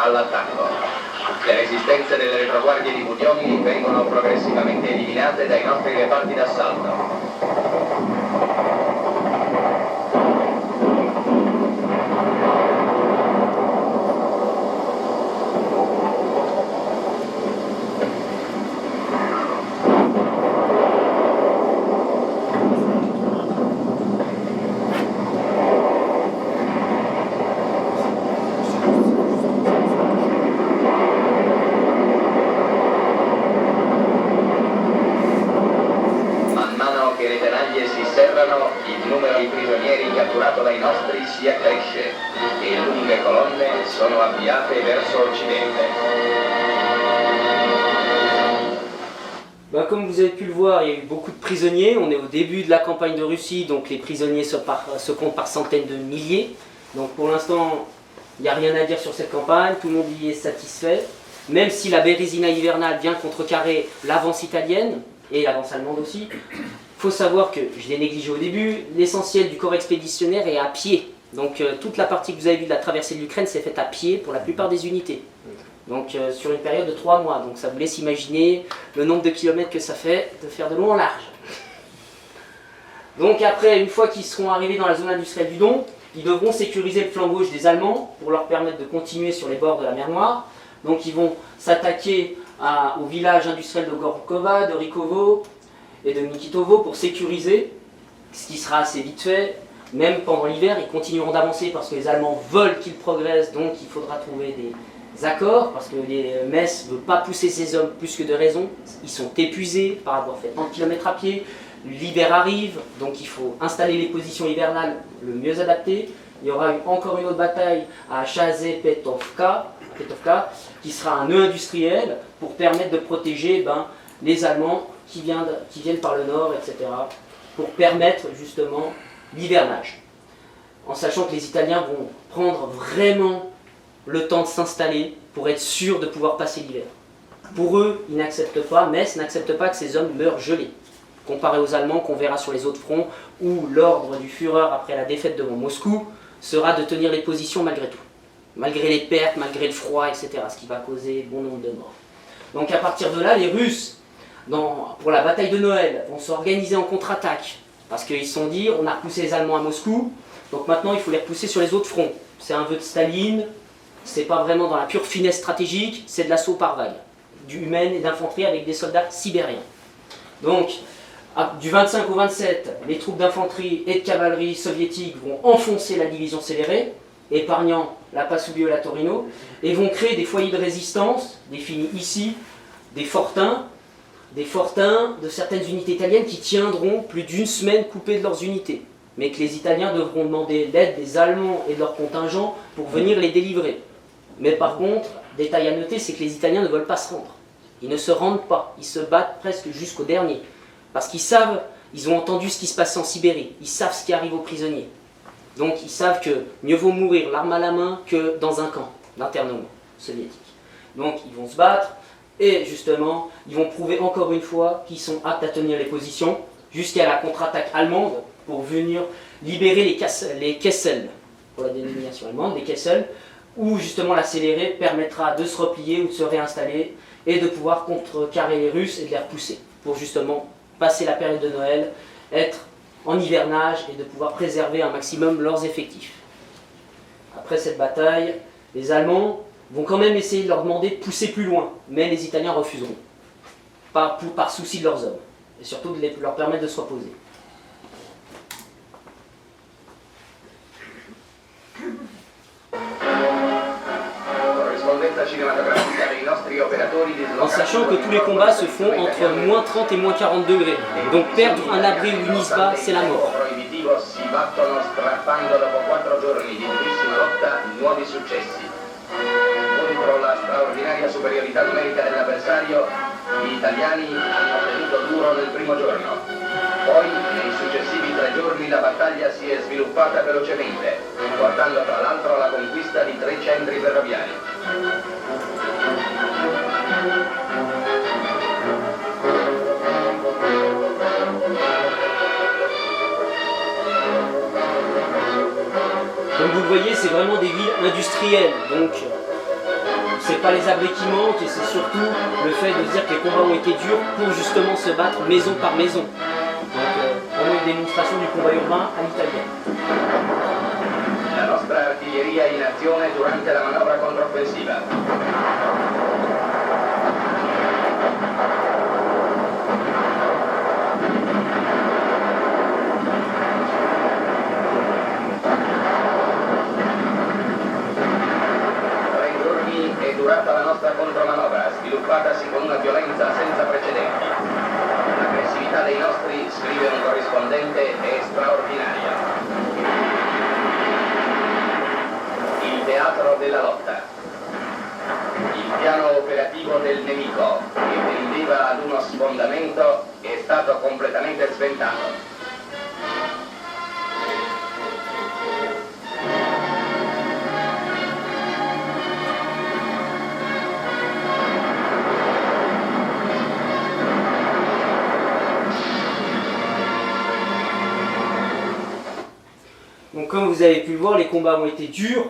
All'attacco. Le resistenze delle retroguardie di Budioni vengono progressivamente eliminate dai nostri reparti d'assalto. Il numero di prigionieri catturato dai nostri si accresce e lunghe colonne sono avviate verso occidente. Comme vous avez pu le voir, il y a eu beaucoup de prisonniers. On est au début de la campagne de Russie, donc les prisonniers se comptent par centaines de milliers. Donc pour l'instant, il n'y a rien à dire sur cette campagne, tout le monde y est satisfait. Même si la Bérésina hivernale vient contrecarrer l'avance italienne, et l'avance allemande aussi, il faut savoir que, je l'ai négligé au début, l'essentiel du corps expéditionnaire est à pied. Donc toute la partie que vous avez vue de la traversée de l'Ukraine s'est faite à pied pour la plupart des unités. Donc sur une période de 3 mois. Donc ça vous laisse imaginer le nombre de kilomètres que ça fait de faire de long en large. Donc après, une fois qu'ils seront arrivés dans la zone industrielle du Don, ils devront sécuriser le flanc gauche des Allemands pour leur permettre de continuer sur les bords de la mer Noire. Donc ils vont s'attaquer au village industriel de Gorkova, de Rikovo et de Nikitovo pour sécuriser, ce qui sera assez vite fait. Même pendant l'hiver, ils continueront d'avancer parce que les Allemands veulent qu'ils progressent, donc il faudra trouver des accords, parce que Metz ne veut pas pousser ses hommes plus que de raison. Ils sont épuisés par avoir fait 30 km à pied, l'hiver arrive, donc il faut installer les positions hivernales le mieux adaptées. Il y aura encore une autre bataille à Chazé-Petovka, qui sera un nœud industriel pour permettre de protéger les Allemands qui viennent par le nord, etc., pour permettre justement l'hivernage. En sachant que les Italiens vont prendre vraiment le temps de s'installer pour être sûrs de pouvoir passer l'hiver. Pour eux, ils n'acceptent pas, Metz n'accepte pas que ces hommes meurent gelés, comparé aux Allemands qu'on verra sur les autres fronts, où l'ordre du Führer après la défaite devant Moscou sera de tenir les positions malgré tout. Malgré les pertes, malgré le froid, etc., ce qui va causer bon nombre de morts. Donc à partir de là, les Russes, pour la bataille de Noël, vont s'organiser en contre-attaque, parce qu'ils se sont dit, on a repoussé les Allemands à Moscou, donc maintenant il faut les repousser sur les autres fronts. C'est un vœu de Staline, c'est pas vraiment dans la pure finesse stratégique, c'est de l'assaut par vague, du humain et d'infanterie avec des soldats sibériens. Donc Du 25 au 27, les troupes d'infanterie et de cavalerie soviétiques vont enfoncer la division scélérée, épargnant la Passubio et la Torino, et vont créer des foyers de résistance, définis ici, des fortins de certaines unités italiennes qui tiendront plus d'une semaine coupées de leurs unités, mais que les Italiens devront demander l'aide des Allemands et de leurs contingents pour venir les délivrer. Mais par contre, détail à noter, c'est que les Italiens ne veulent pas se rendre. Ils ne se rendent pas, ils se battent presque jusqu'au dernier. Parce qu'ils savent, ils ont entendu ce qui se passe en Sibérie, ils savent ce qui arrive aux prisonniers. Donc ils savent que mieux vaut mourir l'arme à la main que dans un camp d'internement soviétique. Donc ils vont se battre et justement, ils vont prouver encore une fois qu'ils sont aptes à tenir les positions jusqu'à la contre-attaque allemande pour venir libérer les Kessel, pour la dénomination allemande, les Kessel, où justement l'accéléré permettra de se replier ou de se réinstaller et de pouvoir contrecarrer les Russes et de les repousser pour justement passer la période de Noël, être en hivernage et de pouvoir préserver un maximum leurs effectifs. Après cette bataille, les Allemands vont quand même essayer de leur demander de pousser plus loin, mais les Italiens refuseront, par souci de leurs hommes, et surtout de leur permettre de se reposer. En sachant que tous les combats se font entre moins 30 et moins 40 degrés. Donc perdre un abri ou une isba, c'est la mort. Contro la straordinaria superiorità numerica dell'avversario, gli italiani hanno tenuto duro nel primo giorno. Poi, nei successivi 3 giorni, la battaglia si è sviluppata velocemente, portando tra l'altro alla conquista di 3 centri ferroviari. Comme vous le voyez, c'est vraiment des villes industrielles, donc c'est pas les abris qui manquent, et c'est surtout le fait de dire que les combats ont été durs pour justement se battre maison par maison. Donc vraiment une démonstration du combat urbain à l'italienne. La nostra artiglieria in azione durante la manovra controffensiva. Durata la nostra contromanovra, sviluppatasi con una violenza senza precedenti. L'aggressività dei nostri, scrive un corrispondente, è straordinaria. Il teatro della lotta. Il piano operativo del nemico, che tendeva ad uno sfondamento, è stato completamente sventato. Donc comme vous avez pu le voir, les combats ont été durs,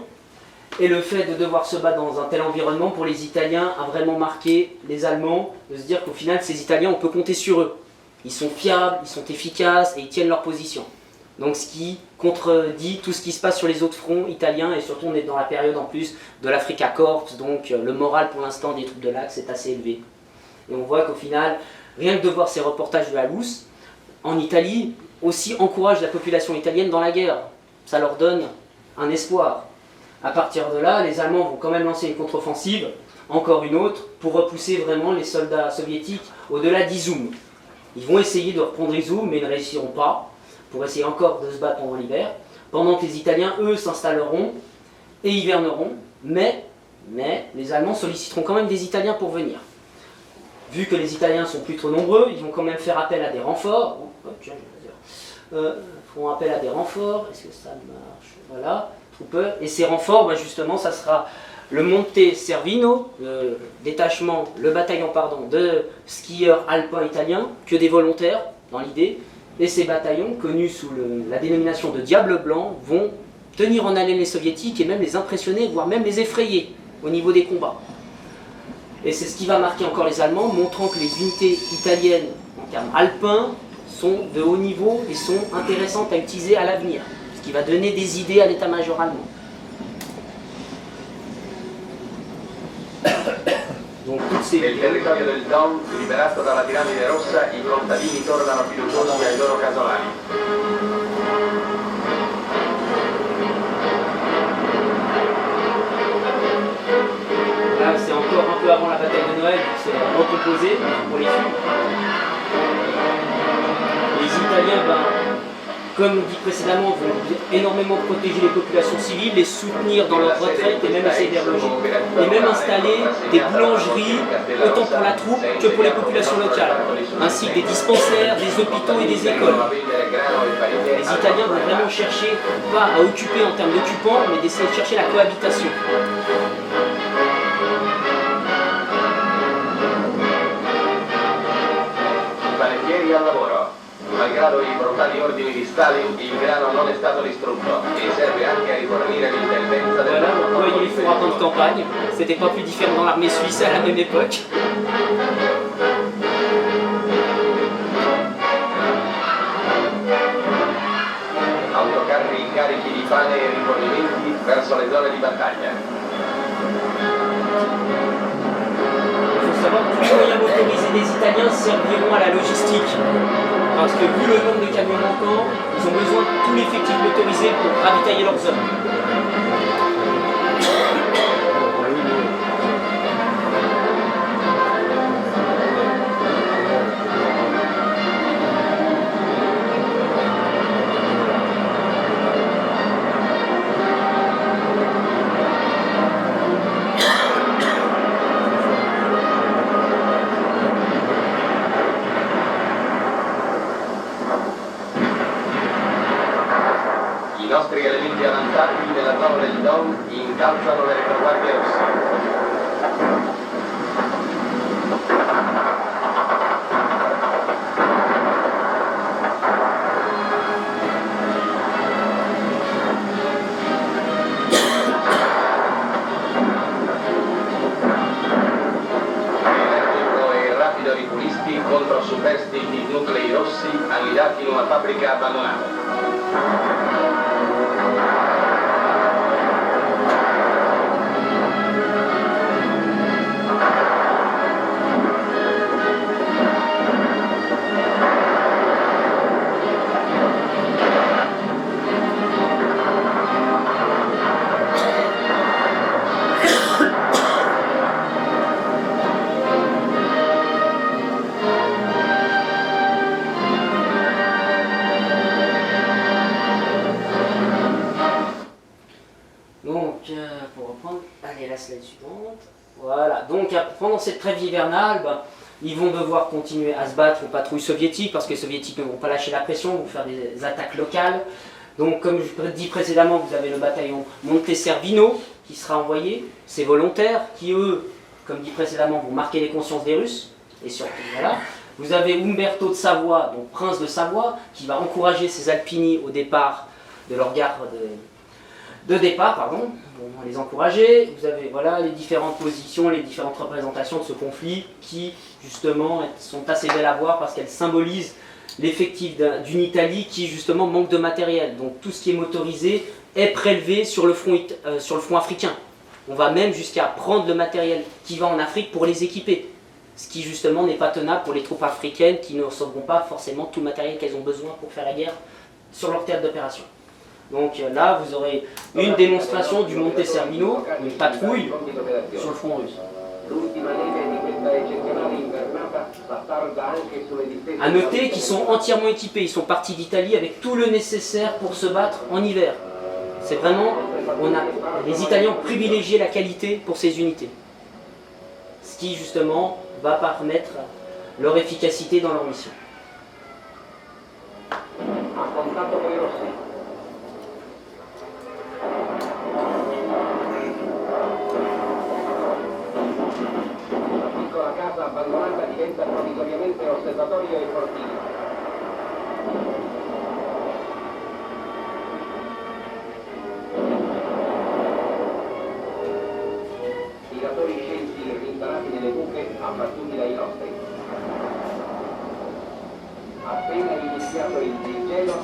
et le fait de devoir se battre dans un tel environnement pour les Italiens a vraiment marqué les Allemands, de se dire qu'au final ces Italiens on peut compter sur eux. Ils sont fiables, ils sont efficaces et ils tiennent leur position. Donc ce qui contredit tout ce qui se passe sur les autres fronts italiens, et surtout on est dans la période en plus de l'Africa Corps, donc le moral pour l'instant des troupes de l'Axe est assez élevé. Et on voit qu'au final, rien que de voir ces reportages de Halous, en Italie, aussi encourage la population italienne dans la guerre. Ça leur donne un espoir. À partir de là, les Allemands vont quand même lancer une contre-offensive, encore une autre, pour repousser vraiment les soldats soviétiques au-delà d'Izoum. Ils vont essayer de reprendre Izoum, mais ils ne réussiront pas, pour essayer encore de se battre pendant l'hiver, pendant que les Italiens, eux, s'installeront et hiverneront, mais les Allemands solliciteront quand même des Italiens pour venir. Vu que les Italiens sont plus trop nombreux, ils vont quand même faire appel à des renforts. Font appel à des renforts. Est-ce que ça marche? Voilà, troupeurs. Et ces renforts, justement, ça sera le Monte Servino, le détachement, le bataillon, de skieurs alpins italiens, que des volontaires, dans l'idée. Et ces bataillons, connus sous la dénomination de Diable Blanc, vont tenir en haleine les soviétiques et même les impressionner, voire même les effrayer au niveau des combats. Et c'est ce qui va marquer encore les Allemands, montrant que les unités italiennes, en termes alpins, sont de haut niveau et sont intéressantes à utiliser à l'avenir, ce qui va donner des idées à l'état-major allemand. Donc toutes ces Nel villes. territorio del Don, liberato dalla piramide rossa, i contadini tornano fiduciosi ai loro casolari. Là, c'est encore un peu avant la bataille de Noël, c'est recomposé pour les filles. Les Italiens, comme dit précédemment, vont énormément protéger les populations civiles, les soutenir dans leur retraite et même essayer de les reloger. Et même installer des boulangeries, autant pour la troupe que pour les populations locales, ainsi que des dispensaires, des hôpitaux et des écoles. Les Italiens vont vraiment chercher, pas à occuper en termes d'occupants, mais d'essayer de chercher la cohabitation. Panettieri al lavoro. Malgrado i brutali ordini di Stalin, il grano non è stato distrutto e serve anche a rifornire l'intelligenza del Voilà, on voyait les fours à camp de campagne. C'était pas plus différent dans l'armée suisse à la même époque. autocarri carichi di pane e rifornimenti verso le zone di battaglia. Il faut savoir que tous les moyens motorisés des Italiens serviront à la logistique. Parce que vu le nombre de camions manquants, ils ont besoin de tout l'effectif motorisé pour ravitailler leurs hommes. I nostri elementi avanzati nella zona del Don incalzano le retroguardie rosse. Energico e rapido ripulisti contro superstiti nuclei rossi annidati in una fabbrica abbandonata. Donc, pour reprendre, allez la slide suivante. Voilà, donc pendant cette trêve hivernale, ils vont devoir continuer à se battre aux patrouilles soviétiques parce que les soviétiques ne vont pas lâcher la pression, vont faire des attaques locales. Donc, comme je l'ai dit précédemment, vous avez le bataillon Monte Servino qui sera envoyé, ces volontaires qui, eux, comme dit précédemment, vont marquer les consciences des Russes. Et surtout, voilà. Vous avez Umberto de Savoie, donc prince de Savoie, qui va encourager ses Alpini au départ de leur gare de départ, pardon, pour les encourager. Vous avez voilà, les différentes positions, les différentes représentations de ce conflit qui, justement, sont assez belles à voir parce qu'elles symbolisent l'effectif d'une Italie qui, justement, manque de matériel. Donc tout ce qui est motorisé est prélevé sur le front africain. On va même jusqu'à prendre le matériel qui va en Afrique pour les équiper. Ce qui, justement, n'est pas tenable pour les troupes africaines qui ne recevront pas forcément tout le matériel qu'elles ont besoin pour faire la guerre sur leur théâtre d'opération. Donc là, vous aurez une démonstration du Monte Servino, une patrouille sur le front russe. A noter qu'ils sont entièrement équipés, ils sont partis d'Italie avec tout le nécessaire pour se battre en hiver. C'est vraiment, les Italiens ont privilégié la qualité pour ces unités. Ce qui justement va permettre leur efficacité dans leur mission. La casa abbandonata diventa provvisoriamente osservatorio e cortile. Tiratori scelti rintanati nelle buche abbattuti dai nostri. Appena iniziato il disgelo,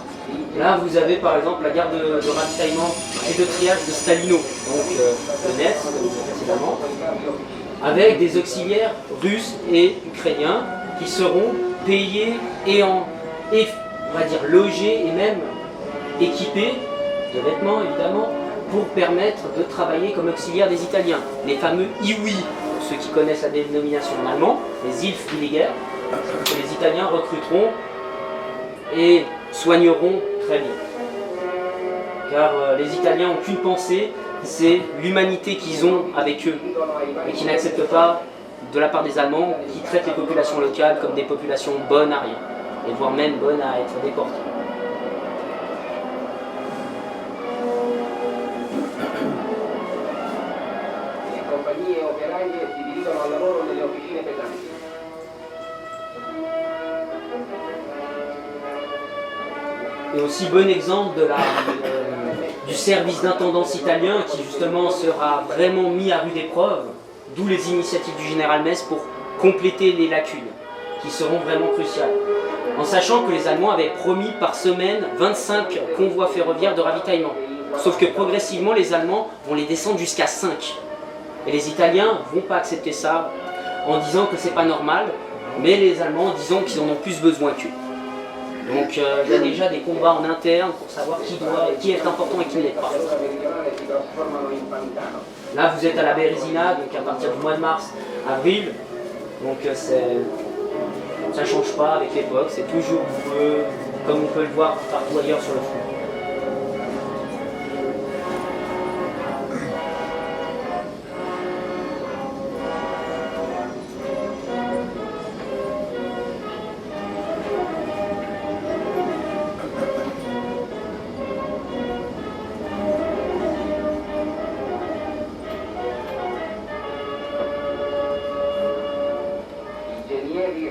Là, vous avez par exemple la gare de ravitaillement et de triage de Stalino, donc de Metz, comme précédemment. avec des auxiliaires russes et ukrainiens qui seront payés et on va dire logés et même équipés de vêtements évidemment pour permettre de travailler comme auxiliaires des Italiens. Les fameux IWI, pour ceux qui connaissent la dénomination en allemand, les Hilfswilliger, que les Italiens recruteront et soigneront très bien. Car les Italiens n'ont qu'une pensée, c'est l'humanité qu'ils ont avec eux et qui n'acceptent pas de la part des Allemands qui traitent les populations locales comme des populations bonnes à rien et voire même bonnes à être déportées. Le compagnie operaie si dirigono al lavoro nelle officine pesanti. Et aussi bon exemple de du service d'intendance italien qui justement sera vraiment mis à rude épreuve, d'où les initiatives du général Metz pour compléter les lacunes, qui seront vraiment cruciales. En sachant que les Allemands avaient promis par semaine 25 convois ferroviaires de ravitaillement. Sauf que progressivement, les Allemands vont les descendre jusqu'à 5. Et les Italiens ne vont pas accepter ça en disant que c'est pas normal, mais les Allemands en disant qu'ils en ont plus besoin qu'eux. Donc il y a déjà des combats en interne pour savoir qui est important et qui ne l'est pas. Là vous êtes à la Bérésina, donc à partir du mois de mars, avril, donc ça ne change pas avec l'époque, c'est toujours comme on peut le voir partout ailleurs sur le front.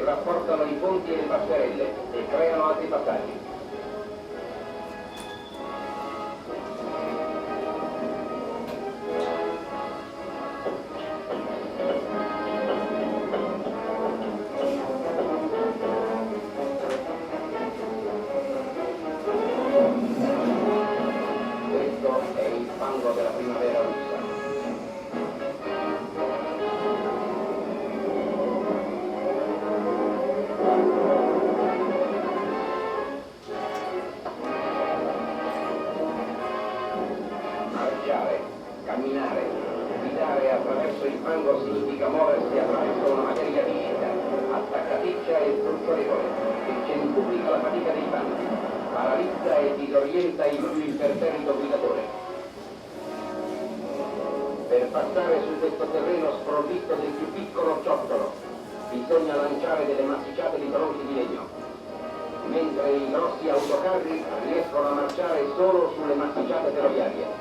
Rafforzano i ponti e le passerelle e creano altri passaggi. Questo è il fango della primavera russa. Camminare, guidare attraverso il fango significa muoversi attraverso una materia viscida, attaccaticcia e strutturevole, che centuplica la fatica dei fanti, paralizza e disorienta il più imperterrito guidatore. Per passare su questo terreno sprovvisto del più piccolo ciottolo, bisogna lanciare delle massicciate di tronchi di legno, mentre i grossi autocarri riescono a marciare solo sulle massicciate ferroviarie.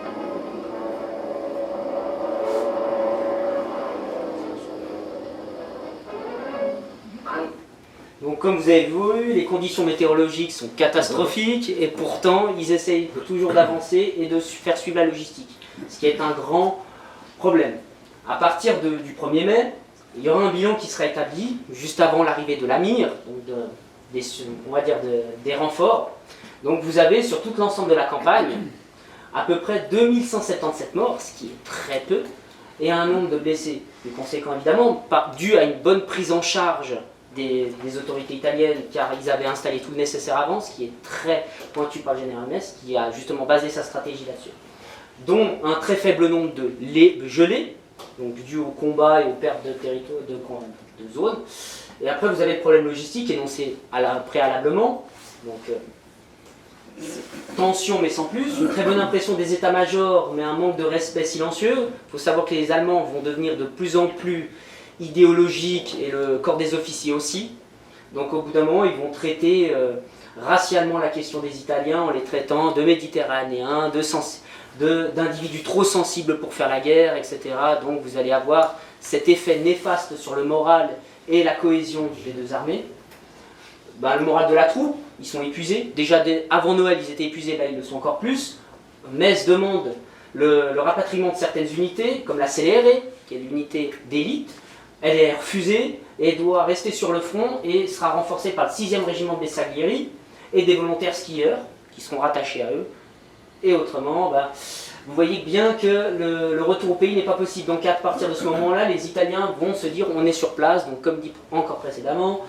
Donc comme vous avez vu, les conditions météorologiques sont catastrophiques et pourtant ils essayent toujours d'avancer et de faire suivre la logistique, ce qui est un grand problème. À partir du 1er mai, il y aura un bilan qui sera établi juste avant l'arrivée de l'AMIR, donc on va dire des renforts. Donc vous avez sur tout l'ensemble de la campagne à peu près 2177 morts, ce qui est très peu, et un nombre de blessés. Le conséquent évidemment, dû à une bonne prise en charge des autorités italiennes, car ils avaient installé tout le nécessaire avant, ce qui est très pointu par le général Metz, qui a justement basé sa stratégie là-dessus. Dont un très faible nombre de gelés, donc dû au combat et aux pertes de territoire, de zones. Et après vous avez le problème logistique énoncé préalablement, donc tension mais sans plus, une très bonne impression des états-majors mais un manque de respect silencieux. Il faut savoir que les Allemands vont devenir de plus en plus idéologiques et le corps des officiers aussi. Donc au bout d'un moment ils vont traiter racialement la question des Italiens en les traitant de méditerranéens, d'individus trop sensibles pour faire la guerre, etc. Donc vous allez avoir cet effet néfaste sur le moral et la cohésion des deux armées. Le moral de la troupe, ils sont épuisés. Déjà avant Noël, ils étaient épuisés, là ils le sont encore plus. Metz demande le rapatriement de certaines unités, comme la CLR, qui est l'unité d'élite. Elle est refusée et doit rester sur le front et sera renforcée par le 6e régiment de Bersaglieri et des volontaires skieurs qui seront rattachés à eux. Et autrement, vous voyez bien que le retour au pays n'est pas possible. Donc à partir de ce moment-là, les Italiens vont se dire on est sur place. Donc comme dit encore précédemment,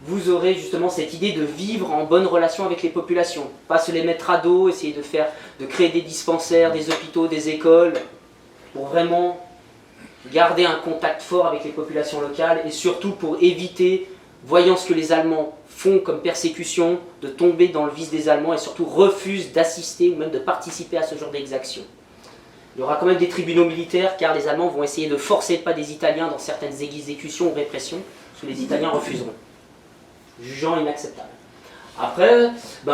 vous aurez justement cette idée de vivre en bonne relation avec les populations. Pas se les mettre à dos, essayer de créer des dispensaires, des hôpitaux, des écoles, pour vraiment garder un contact fort avec les populations locales et surtout pour éviter, voyant ce que les Allemands font comme persécution, de tomber dans le vice des Allemands et surtout refusent d'assister ou même de participer à ce genre d'exactions. Il y aura quand même des tribunaux militaires car les Allemands vont essayer de forcer le pas des Italiens dans certaines exécutions ou répressions, parce que les Italiens refuseront, jugeant inacceptable. Après,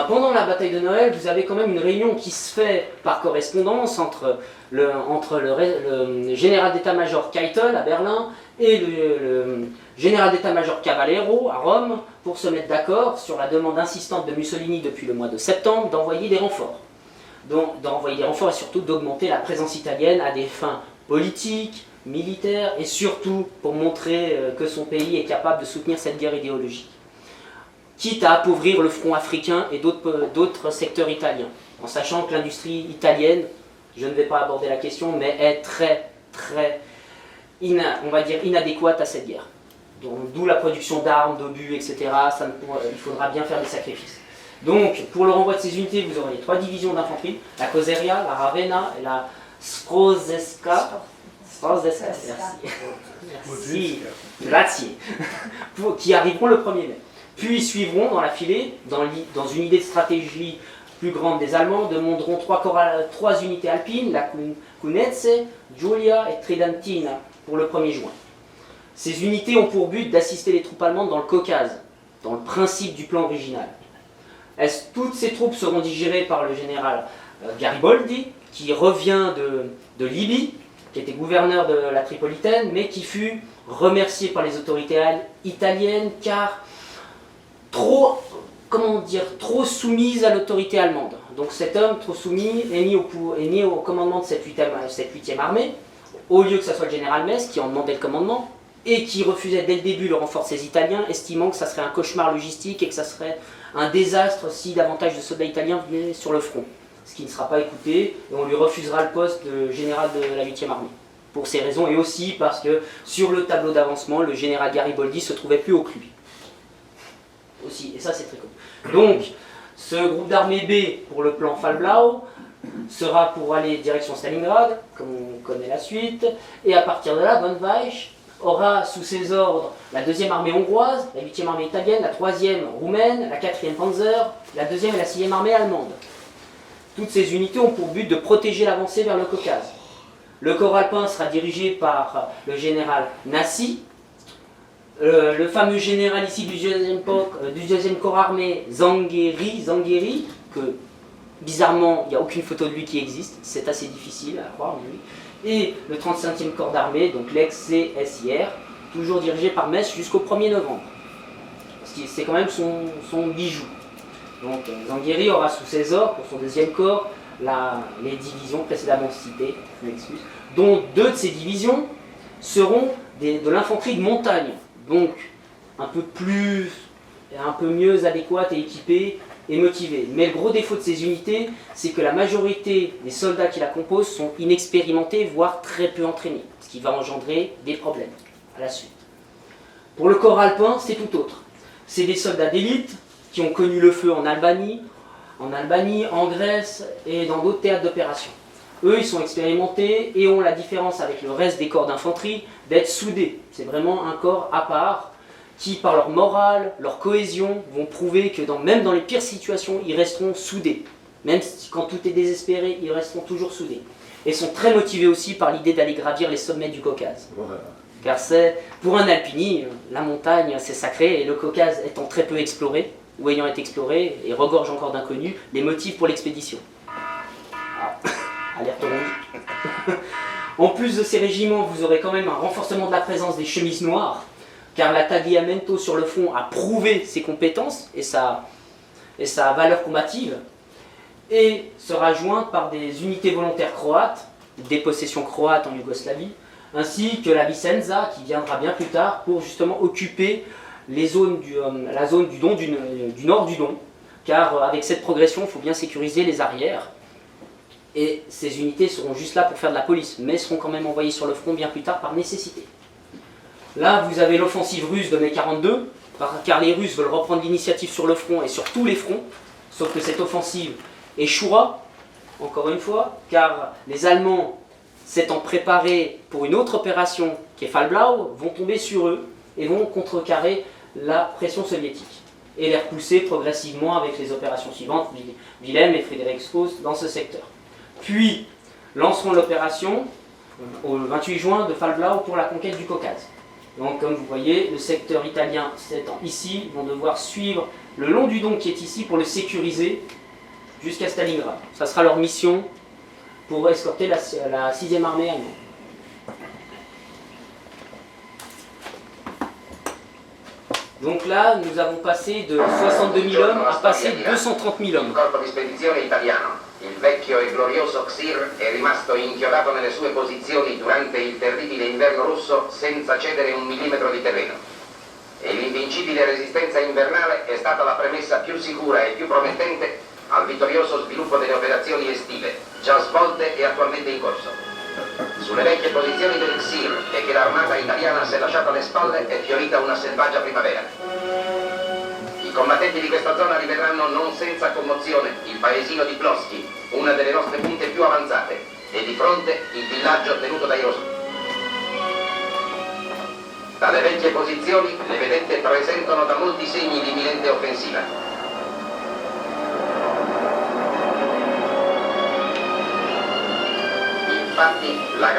pendant la bataille de Noël, vous avez quand même une réunion qui se fait par correspondance entre le général d'état-major Keitel à Berlin et le général d'état-major Cavallero à Rome pour se mettre d'accord sur la demande insistante de Mussolini depuis le mois de septembre d'envoyer des renforts. D'envoyer des renforts et surtout d'augmenter la présence italienne à des fins politiques, militaires et surtout pour montrer que son pays est capable de soutenir cette guerre idéologique. Quitte à appauvrir le front africain et d'autres secteurs italiens, en sachant que l'industrie italienne, je ne vais pas aborder la question, mais est très on va dire inadéquate à cette guerre. D'où la production d'armes, d'obus, etc. Il faudra bien faire des sacrifices. Donc, pour le renvoi de ces unités, vous aurez 3 divisions d'infanterie, la Coseria, la Ravenna et la Sprozeska. Merci. Grazie. Qui arriveront le 1er mai. Puis suivront dans la filée, dans une idée de stratégie plus grande des Allemands, demanderont 3 unités alpines, la Cunezze, Giulia et Tridentina, pour le 1er juin. Ces unités ont pour but d'assister les troupes allemandes dans le Caucase, dans le principe du plan original. Toutes ces troupes seront dirigées par le général Garibaldi, qui revient de Libye, qui était gouverneur de la Tripolitaine, mais qui fut remercié par les autorités italiennes car trop soumise à l'autorité allemande. Donc cet homme trop soumis est mis au commandement de cette 8e armée, au lieu que ce soit le général Metz qui en demandait le commandement, et qui refusait dès le début le renfort de ces Italiens, estimant que ça serait un cauchemar logistique et que ça serait un désastre si davantage de soldats italiens venaient sur le front. Ce qui ne sera pas écouté, et on lui refusera le poste de général de la 8e armée. Pour ces raisons, et aussi parce que sur le tableau d'avancement, le général Garibaldi se trouvait plus haut que lui. Aussi, et ça c'est très cool. Donc, ce groupe d'armée B pour le plan Fallblau sera pour aller direction Stalingrad, comme on connaît la suite, et à partir de là, von Weich aura sous ses ordres la 2e armée hongroise, la 8e armée italienne, la 3e roumaine, la 4e Panzer, la 2e et la 6e armée allemande. Toutes ces unités ont pour but de protéger l'avancée vers le Caucase. Le corps alpin sera dirigé par le général Nassi, le fameux général ici du 2e corps armé Zangheri, que bizarrement il n'y a aucune photo de lui qui existe, c'est assez difficile à croire, lui. Et le 35e corps d'armée, donc l'ex-CSIR, toujours dirigé par Metz jusqu'au 1er novembre. Parce que c'est quand même son bijou. Donc Zangheri aura sous ses ordres, pour son 2e corps, les divisions précédemment citées, je m'excuse, dont 2 de ces divisions seront de l'infanterie de montagne, donc un peu mieux adéquate et équipée et motivée. Mais le gros défaut de ces unités, c'est que la majorité des soldats qui la composent sont inexpérimentés, voire très peu entraînés, ce qui va engendrer des problèmes à la suite. Pour le corps alpin, c'est tout autre. C'est des soldats d'élite qui ont connu le feu en Albanie, en Grèce et dans d'autres théâtres d'opération. Eux, ils sont expérimentés et ont la différence avec le reste des corps d'infanterie d'être soudés. C'est vraiment un corps à part qui, par leur morale, leur cohésion, vont prouver que même dans les pires situations, ils resteront soudés. Même quand tout est désespéré, ils resteront toujours soudés. Et sont très motivés aussi par l'idée d'aller gravir les sommets du Caucase. Voilà. Car pour un alpini, la montagne, c'est sacré, et le Caucase étant très peu exploré, ou ayant été exploré, et regorge encore d'inconnus, les motifs pour l'expédition. Alerte rouge. En plus de ces régiments, vous aurez quand même un renforcement de la présence des chemises noires, car la Tagliamento sur le front a prouvé ses compétences et sa valeur combative, et sera jointe par des unités volontaires croates, des possessions croates en Yougoslavie, ainsi que la Vicenza, qui viendra bien plus tard pour justement occuper la zone du nord du Don, car avec cette progression, il faut bien sécuriser les arrières. Et ces unités seront juste là pour faire de la police, mais seront quand même envoyées sur le front bien plus tard par nécessité. Là, vous avez l'offensive russe de mai 42, car les Russes veulent reprendre l'initiative sur le front et sur tous les fronts, sauf que cette offensive échouera, encore une fois, car les Allemands, s'étant préparés pour une autre opération qui est Fallblau, vont tomber sur eux et vont contrecarrer la pression soviétique et les repousser progressivement avec les opérations suivantes, Wilhelm et Friedrichshaus dans ce secteur. Puis lanceront l'opération au 28 juin de Fallblau pour la conquête du Caucase. Donc comme vous voyez, le secteur italien s'étant ici, vont devoir suivre le long du Don qui est ici pour le sécuriser jusqu'à Stalingrad. Ça sera leur mission pour escorter la 6e armée allemande. Donc là, nous avons passé de 62 000 hommes à passer de 230 000 hommes. Il corpo di spedizione italiano, il vecchio e glorioso Xir, è rimasto inchiodato nelle sue posizioni durante il terribile inverno russo senza cedere un millimetro di terreno. E l'invincibile resistenza invernale è stata la premessa più sicura e più promettente al vittorioso sviluppo delle operazioni estive, già svolte e attualmente in corso. Sulle vecchie posizioni del Xir e che l'armata italiana si è lasciata alle spalle è fiorita una selvaggia primavera. I combattenti di questa zona rivedranno non senza commozione il paesino di Ploski, una delle nostre punte più avanzate, e di fronte il villaggio tenuto dai Rossi. Dalle vecchie posizioni le vedette presentano da molti segni di imminente offensiva. Là,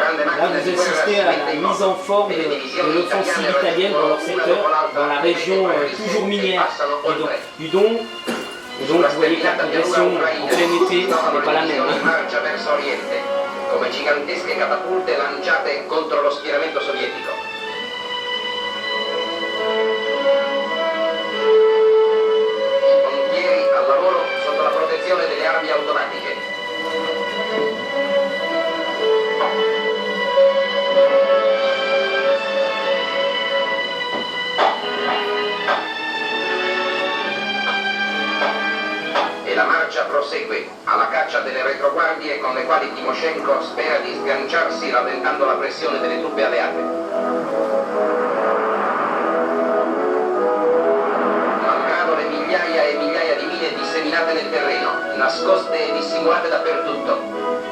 vous assistez à la mise en forme de l'offensive italienne dans leur secteur, dans la région toujours minière du Don. Et donc, vous voyez que la progression en plein été n'est pas la même. Come gigantesche catapulte lanciate contro lo schieramento sovietico. I pompieri al lavoro sotto la protezione delle armi automatiche. E la marcia prosegue alla caccia delle retroguardie con le quali Timoshenko spera di sganciarsi rallentando la pressione delle truppe alleate. Malgrado le migliaia e migliaia di mine disseminate nel terreno, nascoste e dissimulate dappertutto,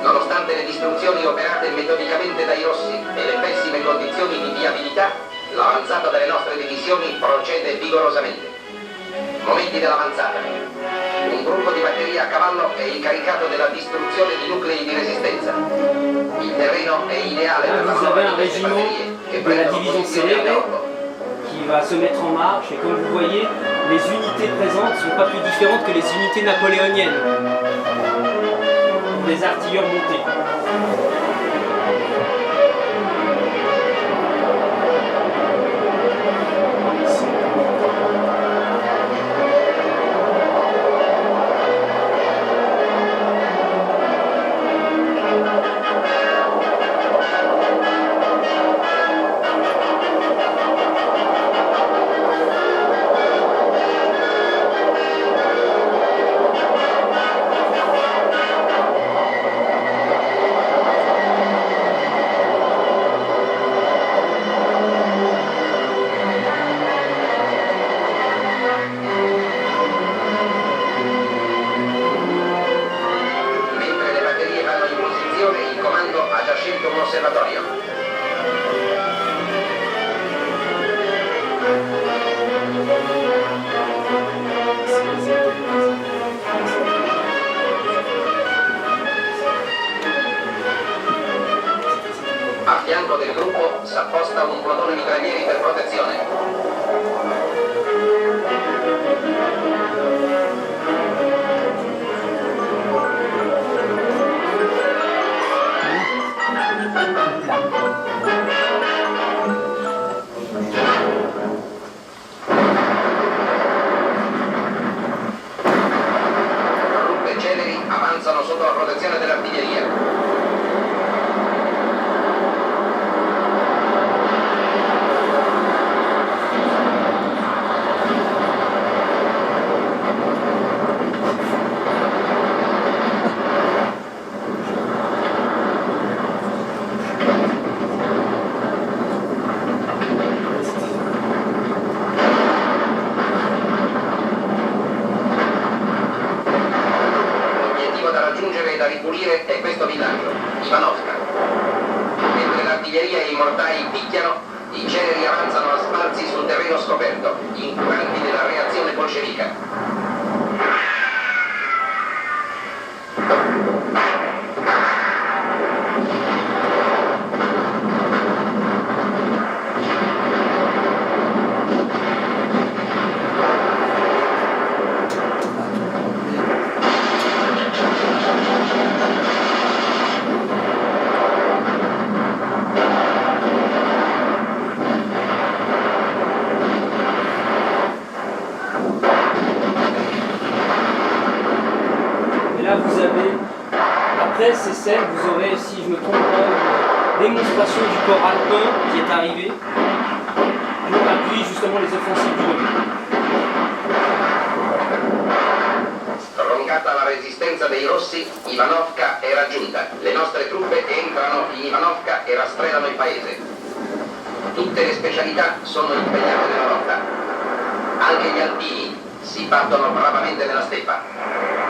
nonostante le distruzioni operate metodicamente dai Rossi e le pessime condizioni di viabilità, l'avanzata delle nostre divisioni procede vigorosamente. Momenti dell'avanzata. Un gruppo di batterie a cavallo è incaricato della distruzione di nuclei di resistenza. Il terreno è ideale per la Vous avez un régiment de la division Célèbre qui va se mettre en marche et comme vous voyez, les unités présentes ne sont pas plus différentes que les unités napoléoniennes. Des artilleurs montés. A fianco del gruppo s'apposta un plotone mitraglieri per protezione. Truppe celeri avanzano sotto la protezione dell'artiglieria. raggiungere e da ripulire è questo villaggio, Ivanovka. Mentre l'artiglieria e i mortai picchiano, i ceneri avanzano a sbalzi sul terreno scoperto, incuranti della reazione bolscevica. Après ces scènes, vous aurez, si je me trompe pas, une démonstration du corps alpin qui est arrivé pour appuyer justement les offensives du Don. Stroncata la resistenza dei rossi, Ivanovka è raggiunta. Le nostre truppe entrano in Ivanovka e rastrellano il paese. Tutte le specialità sono impegnate nella lotta. Anche gli alpini si battono bravamente nella steppa.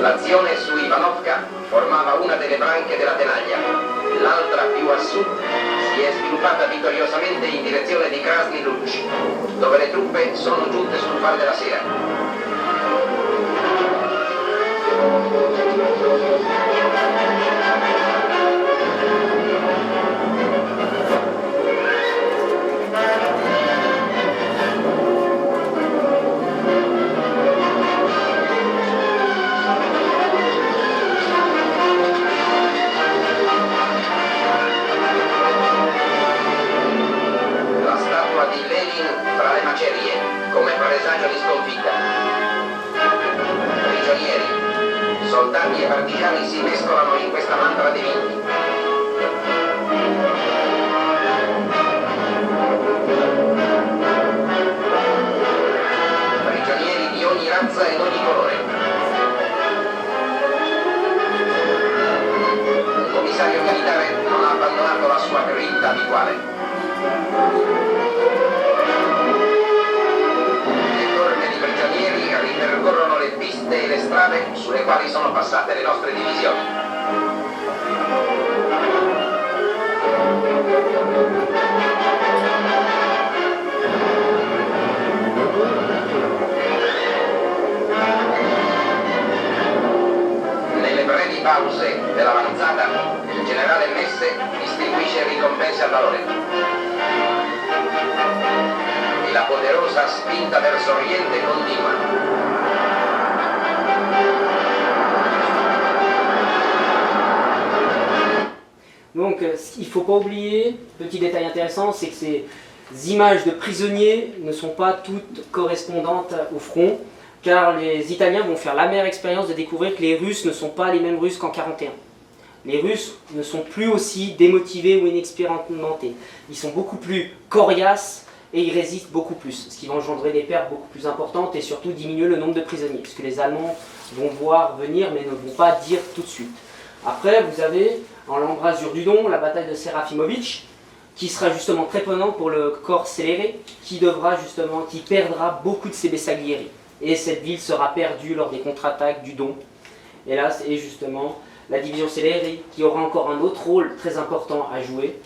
L'azione su Ivanovka formava una delle branche della tenaglia. L'altra, più a sud, si è sviluppata vittoriosamente in direzione di Krasny Luch, dove le truppe sono giunte sul fare della sera. Come presagio di sconfitta. Prigionieri, soldati e partigiani si mescolano in questa mantra di vinti. Prigionieri di ogni razza ed ogni colore. Un commissario militare non ha abbandonato la sua grinta abituale. Ripercorrono le piste e le strade sulle quali sono passate le nostre divisioni. Nelle brevi pause dell'avanzata, il generale Messe distribuisce ricompense al valore. E la poderosa spinta verso Oriente continua. Donc il ne faut pas oublier, petit détail intéressant, c'est que ces images de prisonniers ne sont pas toutes correspondantes au front, car les Italiens vont faire l'amère expérience de découvrir que les Russes ne sont pas les mêmes Russes qu'en 1941. Les Russes ne sont plus aussi démotivés ou inexpérimentés. Ils sont beaucoup plus coriaces et ils résistent beaucoup plus, ce qui va engendrer des pertes beaucoup plus importantes et surtout diminuer le nombre de prisonniers, puisque les Allemands vont voir venir mais ne vont pas dire tout de suite. Après, vous avez, en l'embrasure du Don, la bataille de Serafimovic, qui sera justement très prenant pour le corps Céléré, qui perdra beaucoup de ses bersaglieri. Et cette ville sera perdue lors des contre-attaques du Don. Et là, c'est justement la division Céléré qui aura encore un autre rôle très important à jouer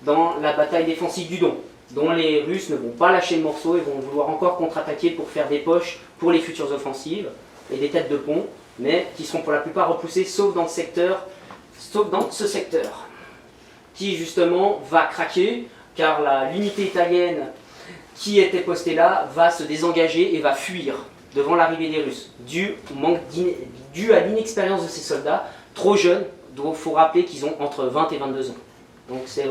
dans la bataille défensive du Don, dont les Russes ne vont pas lâcher le morceau et vont vouloir encore contre-attaquer pour faire des poches pour les futures offensives et des têtes de pont, mais qui seront pour la plupart repoussées sauf dans ce secteur, qui justement va craquer, car l'unité italienne qui était postée là va se désengager et va fuir devant l'arrivée des Russes, dû à l'inexpérience de ces soldats, trop jeunes, dont il faut rappeler qu'ils ont entre 20 et 22 ans. Donc c'est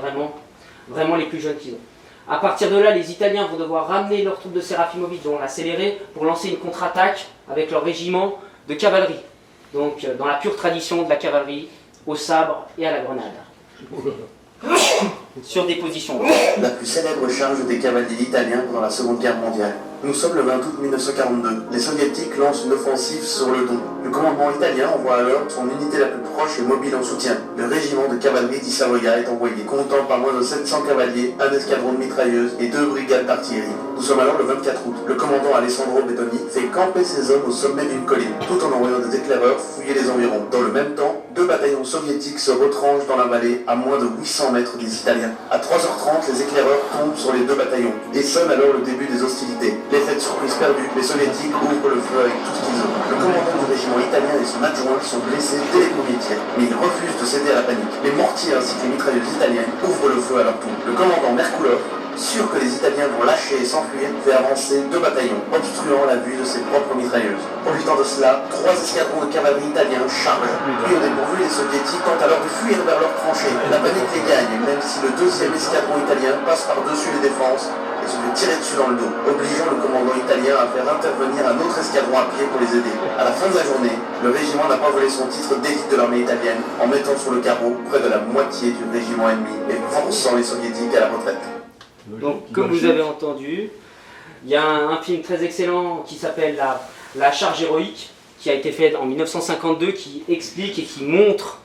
vraiment les plus jeunes qu'ils ont. À partir de là, les Italiens vont devoir ramener leurs troupes de Serafimovic, dont l'accéléré, pour lancer une contre-attaque avec leur régiment de cavalerie. Donc dans la pure tradition de la cavalerie, au sabre et à la grenade. Sur des positions. La plus célèbre charge des cavaliers italiens pendant la Seconde Guerre mondiale. Nous sommes le 20 août 1942. Les soviétiques lancent une offensive sur le Don. Le commandement italien envoie alors son unité la plus proche et mobile en soutien. Le régiment de cavalerie di Savoia est envoyé, comptant pas moins de 700 cavaliers, un escadron de mitrailleuses et 2 brigades d'artillerie. Nous sommes alors le 24 août. Le commandant Alessandro Bettoni fait camper ses hommes au sommet d'une colline, tout en envoyant des éclaireurs fouiller les environs. Dans le même temps, 2 bataillons soviétiques se retranchent dans la vallée à moins de 800 mètres des Italiens. À 3h30, les éclaireurs tombent sur les 2 bataillons et sonne alors le début des hostilités. L'effet de surprise perdu, les soviétiques ouvrent le feu avec tout ce qu'ils ont. Le commandant du régiment italien et son adjoint sont blessés dès les premiers tirs, mais ils refusent de céder à la panique. Les mortiers ainsi que les mitrailleuses italiennes ouvrent le feu à leur tour. Le commandant Merkulov, sûr que les Italiens vont lâcher et s'enfuir, fait avancer 2 bataillons, obstruant la vue de ses propres mitrailleuses. Profitant de cela, 3 escadrons de cavalerie italiens chargent. Puis au dépourvu, les soviétiques tentent alors de fuir vers leurs tranchées. La panique les gagne, même si le 2e escadron italien passe par-dessus les défenses et se fait tirer dessus dans le dos, obligeant le commandant italien à faire intervenir un autre escadron à pied pour les aider. À la fin de la journée, le régiment n'a pas volé son titre d'élite de l'armée italienne en mettant sur le carreau près de la moitié du régiment ennemi et forçant les soviétiques à la retraite. Donc, comme vous avez entendu, il y a un film très excellent qui s'appelle la charge héroïque, qui a été fait en 1952, qui explique et qui montre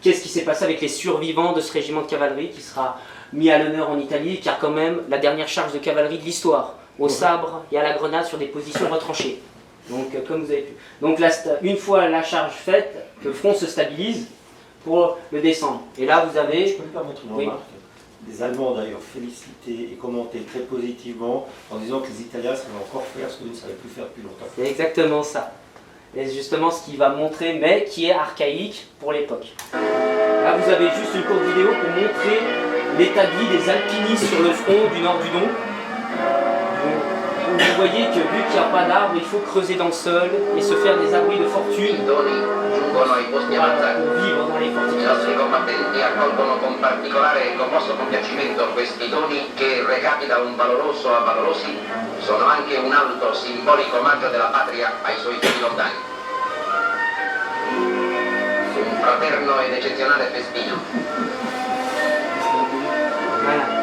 qu'est-ce qui s'est passé avec les survivants de ce régiment de cavalerie qui sera mis à l'honneur en Italie, car quand même la dernière charge de cavalerie de l'histoire, au sabre et à la grenade sur des positions retranchées. Donc, comme vous avez vu. Donc, là, une fois la charge faite, le front se stabilise pour le descendre. Et là, vous avez... Je peux me permettre une remarque. Les Allemands ont d'ailleurs félicité et commenté très positivement en disant que les Italiens savaient encore faire ce que nous ne savions plus faire depuis longtemps. C'est exactement ça. Et justement ce qui va montrer, mais qui est archaïque pour l'époque. Là vous avez juste une courte vidéo pour montrer l'état de vie des alpinistes sur le front du nord du Don. Vous voyez que vu qu'il n'y a pas d'arbres, il faut creuser dans le sol et se faire des abris de fortune. Giungono ai posti avanzati. Pour vivre dans les I nostri fortifications. combattenti accolgono con particolare e commosso compiacimento questi doni che, recati da un valoroso a valorosi, sono anche un alto simbolico omaggio della patria ai suoi figli lontani. Un fraterno ed eccezionale festino. Voilà.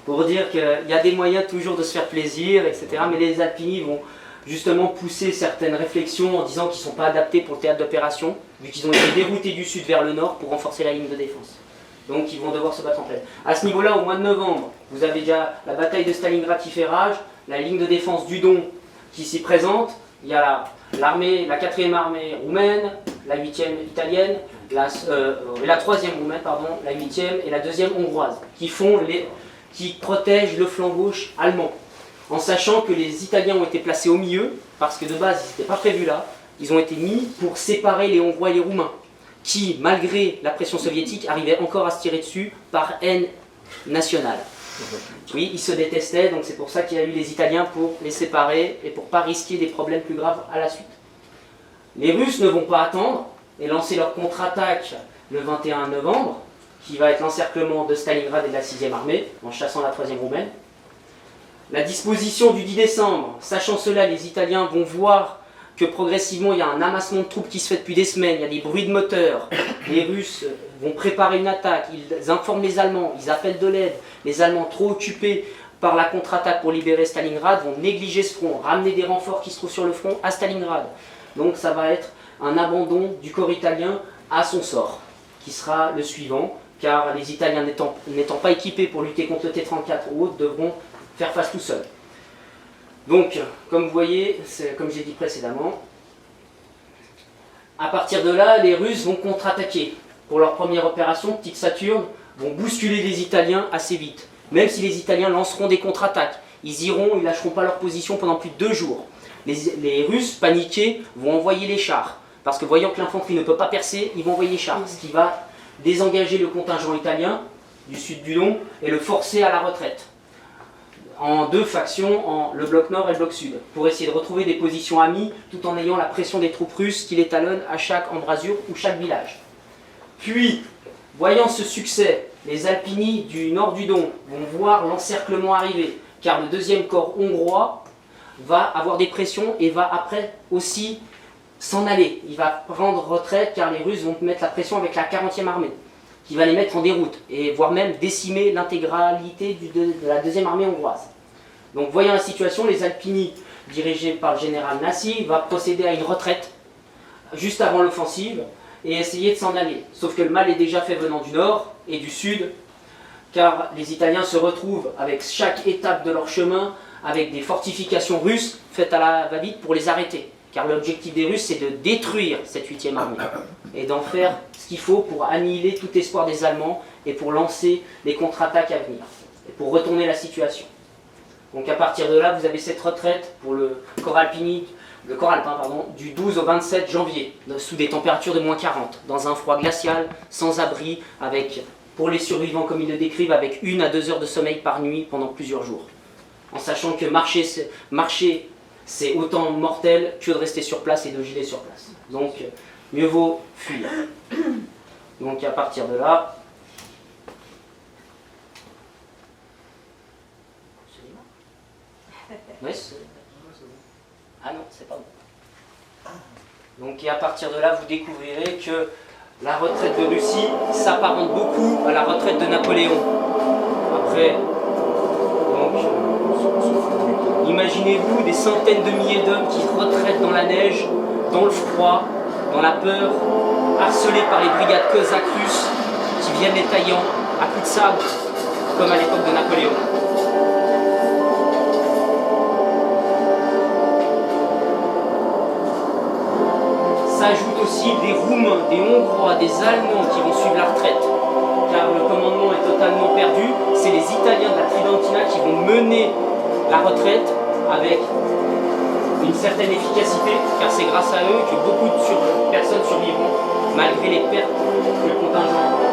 Pour dire qu'il y a des moyens toujours de se faire plaisir, etc. Mais les alpinistes vont justement pousser certaines réflexions en disant qu'ils ne sont pas adaptés pour le théâtre d'opération, vu qu'ils ont été déroutés du sud vers le nord pour renforcer la ligne de défense. Donc ils vont devoir se battre en plaine. À ce niveau-là, au mois de novembre, vous avez déjà la bataille de Stalingrad qui fait rage, la ligne de défense du Don qui s'y présente, il y a l'armée, la 4e armée roumaine, la 8e italienne, la 3e roumaine, pardon, la 8e et la 2e hongroise, qui protègent le flanc gauche allemand. En sachant que les Italiens ont été placés au milieu, parce que de base ils n'étaient pas prévus là, ils ont été mis pour séparer les Hongrois et les Roumains, qui, malgré la pression soviétique, arrivaient encore à se tirer dessus par haine nationale. Oui, ils se détestaient, donc c'est pour ça qu'il y a eu les Italiens pour les séparer et pour ne pas risquer des problèmes plus graves à la suite. Les Russes ne vont pas attendre et lancer leur contre-attaque le 21 novembre, qui va être l'encerclement de Stalingrad et de la 6e armée, en chassant la 3e roumaine. La disposition du 10 décembre, sachant cela, les Italiens vont voir que progressivement il y a un amassement de troupes qui se fait depuis des semaines, il y a des bruits de moteurs, les Russes vont préparer une attaque, ils informent les Allemands, ils appellent de l'aide, les Allemands trop occupés par la contre-attaque pour libérer Stalingrad vont négliger ce front, ramener des renforts qui se trouvent sur le front à Stalingrad. Donc ça va être un abandon du corps italien à son sort, qui sera le suivant, car les Italiens n'étant pas équipés pour lutter contre le T-34 ou autres, devront faire face tout seuls. Donc, comme vous voyez, comme j'ai dit précédemment, à partir de là, les Russes vont contre-attaquer. Pour leur première opération, Petite Saturne, vont bousculer les Italiens assez vite. Même si les Italiens lanceront des contre-attaques, ils iront, ils lâcheront pas leur position pendant plus de 2 jours. Les Russes, paniqués, vont envoyer les chars. Parce que voyant que l'infanterie ne peut pas percer, ils vont envoyer les chars. Ce qui va désengager le contingent italien du sud du Don et le forcer à la retraite. En 2 factions, le bloc nord et le bloc sud, pour essayer de retrouver des positions amies tout en ayant la pression des troupes russes qui les talonnent à chaque embrasure ou chaque village. Puis, voyant ce succès, les Alpini du nord du Don vont voir l'encerclement arriver, car le 2e corps hongrois va avoir des pressions et va après aussi s'en aller. Il va prendre retraite car les Russes vont mettre la pression avec la 40e armée, qui va les mettre en déroute, et voire même décimer l'intégralité de la 2e armée hongroise. Donc voyant la situation, les Alpini, dirigés par le général Nassi, va procéder à une retraite juste avant l'offensive et essayer de s'en aller. Sauf que le mal est déjà fait venant du nord et du sud, car les Italiens se retrouvent avec chaque étape de leur chemin avec des fortifications russes faites à la va-vite pour les arrêter. Car l'objectif des Russes, c'est de détruire cette 8e armée et d'en faire ce qu'il faut pour annihiler tout espoir des Allemands et pour lancer les contre-attaques à venir, et pour retourner la situation. Donc à partir de là, vous avez cette retraite pour le corps alpin du 12 au 27 janvier, sous des températures de -40, dans un froid glacial, sans abri, avec, pour les survivants comme ils le décrivent, avec 1 à 2 heures de sommeil par nuit pendant plusieurs jours. En sachant que marcher c'est autant mortel que de rester sur place et de geler sur place. Donc, mieux vaut fuir. Donc, à partir de là... Oui, ah non, c'est pas bon. Donc, et à partir de là, vous découvrirez que la retraite de Russie s'apparente beaucoup à la retraite de Napoléon. Après, donc... imaginez-vous des centaines de milliers d'hommes qui retraitent dans la neige, dans le froid, dans la peur, harcelés par les brigades cosaques russes qui viennent les taillant à coups de sabre, comme à l'époque de Napoléon. S'ajoutent aussi des Roumains, des Hongrois, des Allemands qui vont suivre la retraite, car le commandement est totalement perdu. C'est les Italiens de la Tridentina qui vont mener la retraite avec une certaine efficacité, car c'est grâce à eux que beaucoup de personnes survivront, malgré les pertes que le contingent a.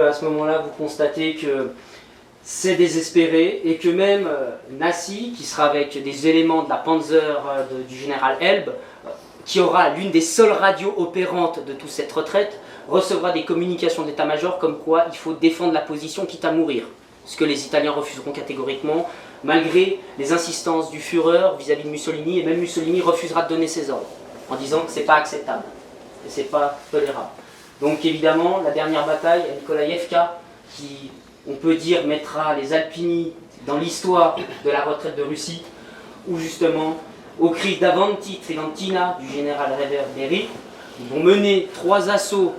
À ce moment-là, vous constatez que c'est désespéré et que même Nassi, qui sera avec des éléments de la Panzer du général Elb, qui aura l'une des seules radios opérantes de toute cette retraite, recevra des communications d'état-major comme quoi il faut défendre la position quitte à mourir. Ce que les Italiens refuseront catégoriquement, malgré les insistances du Führer vis-à-vis de Mussolini, et même Mussolini refusera de donner ses ordres, en disant que ce n'est pas acceptable et ce n'est pas tolérable. Donc évidemment, la dernière bataille à Nikolaïevka, qui, on peut dire, mettra les Alpini dans l'histoire de la retraite de Russie, où justement, au cri d'Avanti Tridentina du général Reverberi, ils vont mener 3 assauts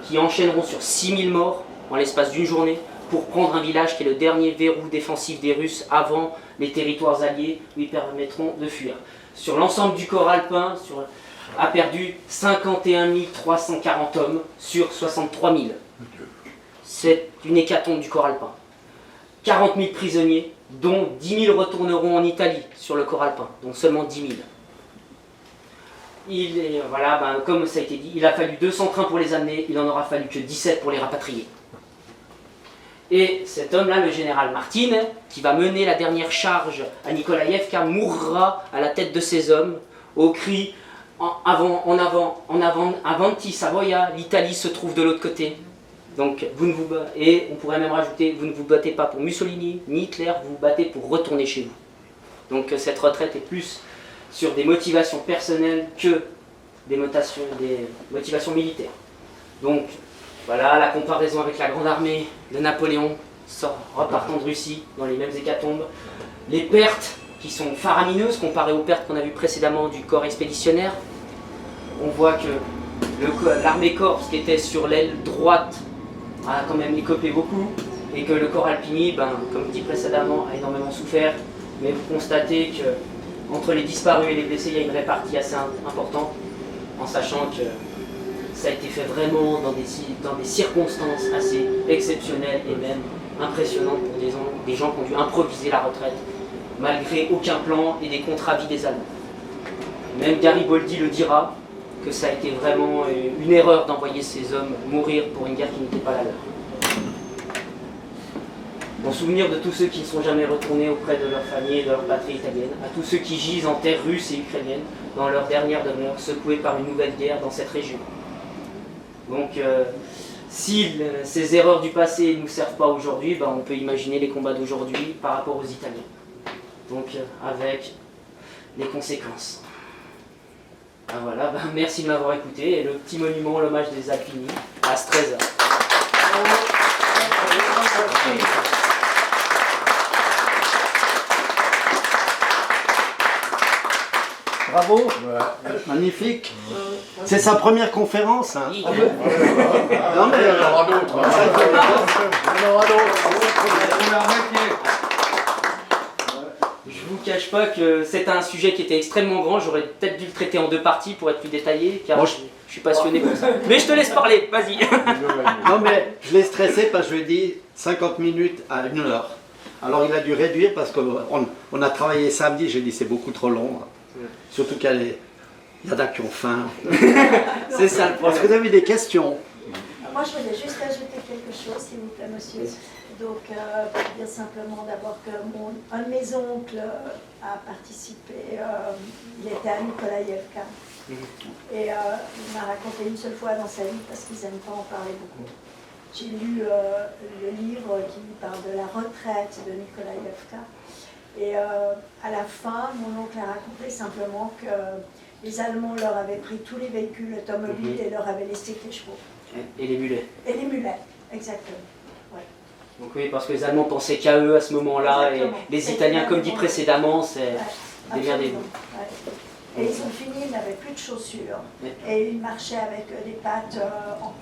qui enchaîneront sur 6000 morts en l'espace d'une journée, pour prendre un village qui est le dernier verrou défensif des Russes avant les territoires alliés, où ils permettront de fuir. Sur l'ensemble du corps alpin, a perdu 51 340 hommes sur 63 000. C'est une hécatombe du corps alpin. 40 000 prisonniers, dont 10 000 retourneront en Italie sur le corps alpin, donc seulement 10 000. comme ça a été dit, il a fallu 200 trains pour les amener, il en aura fallu que 17 pour les rapatrier. Et cet homme-là, le général Martin, qui va mener la dernière charge à Nikolaïevka, mourra à la tête de ses hommes, au cri en avant, avanti Savoia, l'Italie se trouve de l'autre côté. Donc, et on pourrait même rajouter, vous ne vous battez pas pour Mussolini, ni Hitler, vous vous battez pour retourner chez vous. Donc cette retraite est plus sur des motivations personnelles que des motivations militaires. Donc, voilà la comparaison avec la grande armée de Napoléon repartant de Russie dans les mêmes hécatombes. Les pertes qui sont faramineuses comparées aux pertes qu'on a vues précédemment du corps expéditionnaire. On voit que l'armée corps qui était sur l'aile droite a quand même écopé beaucoup et que le corps Alpini, comme dit précédemment, a énormément souffert. Mais vous constatez qu'entre les disparus et les blessés, il y a une répartie assez importante en sachant que ça a été fait vraiment dans des circonstances assez exceptionnelles et même impressionnantes pour des gens qui ont dû improviser la retraite, malgré aucun plan et des contre-avis des Allemands. Même Garibaldi le dira, que ça a été vraiment une erreur d'envoyer ces hommes mourir pour une guerre qui n'était pas la leur. En souvenir de tous ceux qui ne sont jamais retournés auprès de leur famille et de leur patrie italienne, à tous ceux qui gisent en terre russe et ukrainienne dans leur dernière demeure, secoués par une nouvelle guerre dans cette région. Donc, si ces erreurs du passé ne nous servent pas aujourd'hui, on peut imaginer les combats d'aujourd'hui par rapport aux Italiens. Donc, avec les conséquences. Voilà, merci de m'avoir écouté. Et le petit monument, l'hommage des Alpini, à Stresa. Bravo, magnifique. C'est sa première conférence. Hein. Oui. Non, mais Il y en aura d'autres. Il y en aura d'autres. Je vous cache pas que c'est un sujet qui était extrêmement grand. J'aurais peut-être dû le traiter en 2 parties pour être plus détaillé, car je suis passionné pour ça. Mais je te laisse parler, vas-y. Non, mais je l'ai stressé parce que je lui ai dit 50 minutes à 1 heure. Alors il a dû réduire parce qu'on a travaillé samedi. J'ai dit c'est beaucoup trop long. Surtout qu'il y en a qui ont faim. C'est ça le problème. Est-ce que vous avez des questions? Moi, je voulais juste ajouter quelque chose, s'il vous plaît, monsieur. Donc, pour dire simplement d'abord que un de mes oncles a participé, il était à Nikolaïevka. Et il m'a raconté une seule fois dans sa vie, parce qu'ils n'aiment pas en parler beaucoup. J'ai lu le livre qui parle de la retraite de Nikolaïevka. Et à la fin, mon oncle a raconté simplement que les Allemands leur avaient pris tous les véhicules automobiles et leur avaient laissé que les chevaux. Et les mulets. Et les mulets, exactement. Ouais. Donc oui, parce que les Allemands pensaient qu'à eux à ce moment-là, et les Italiens, comme dit précédemment, c'est démerdez-vous. Ouais. Et ils ont fini, ils n'avaient plus de chaussures. Et ils marchaient avec des pattes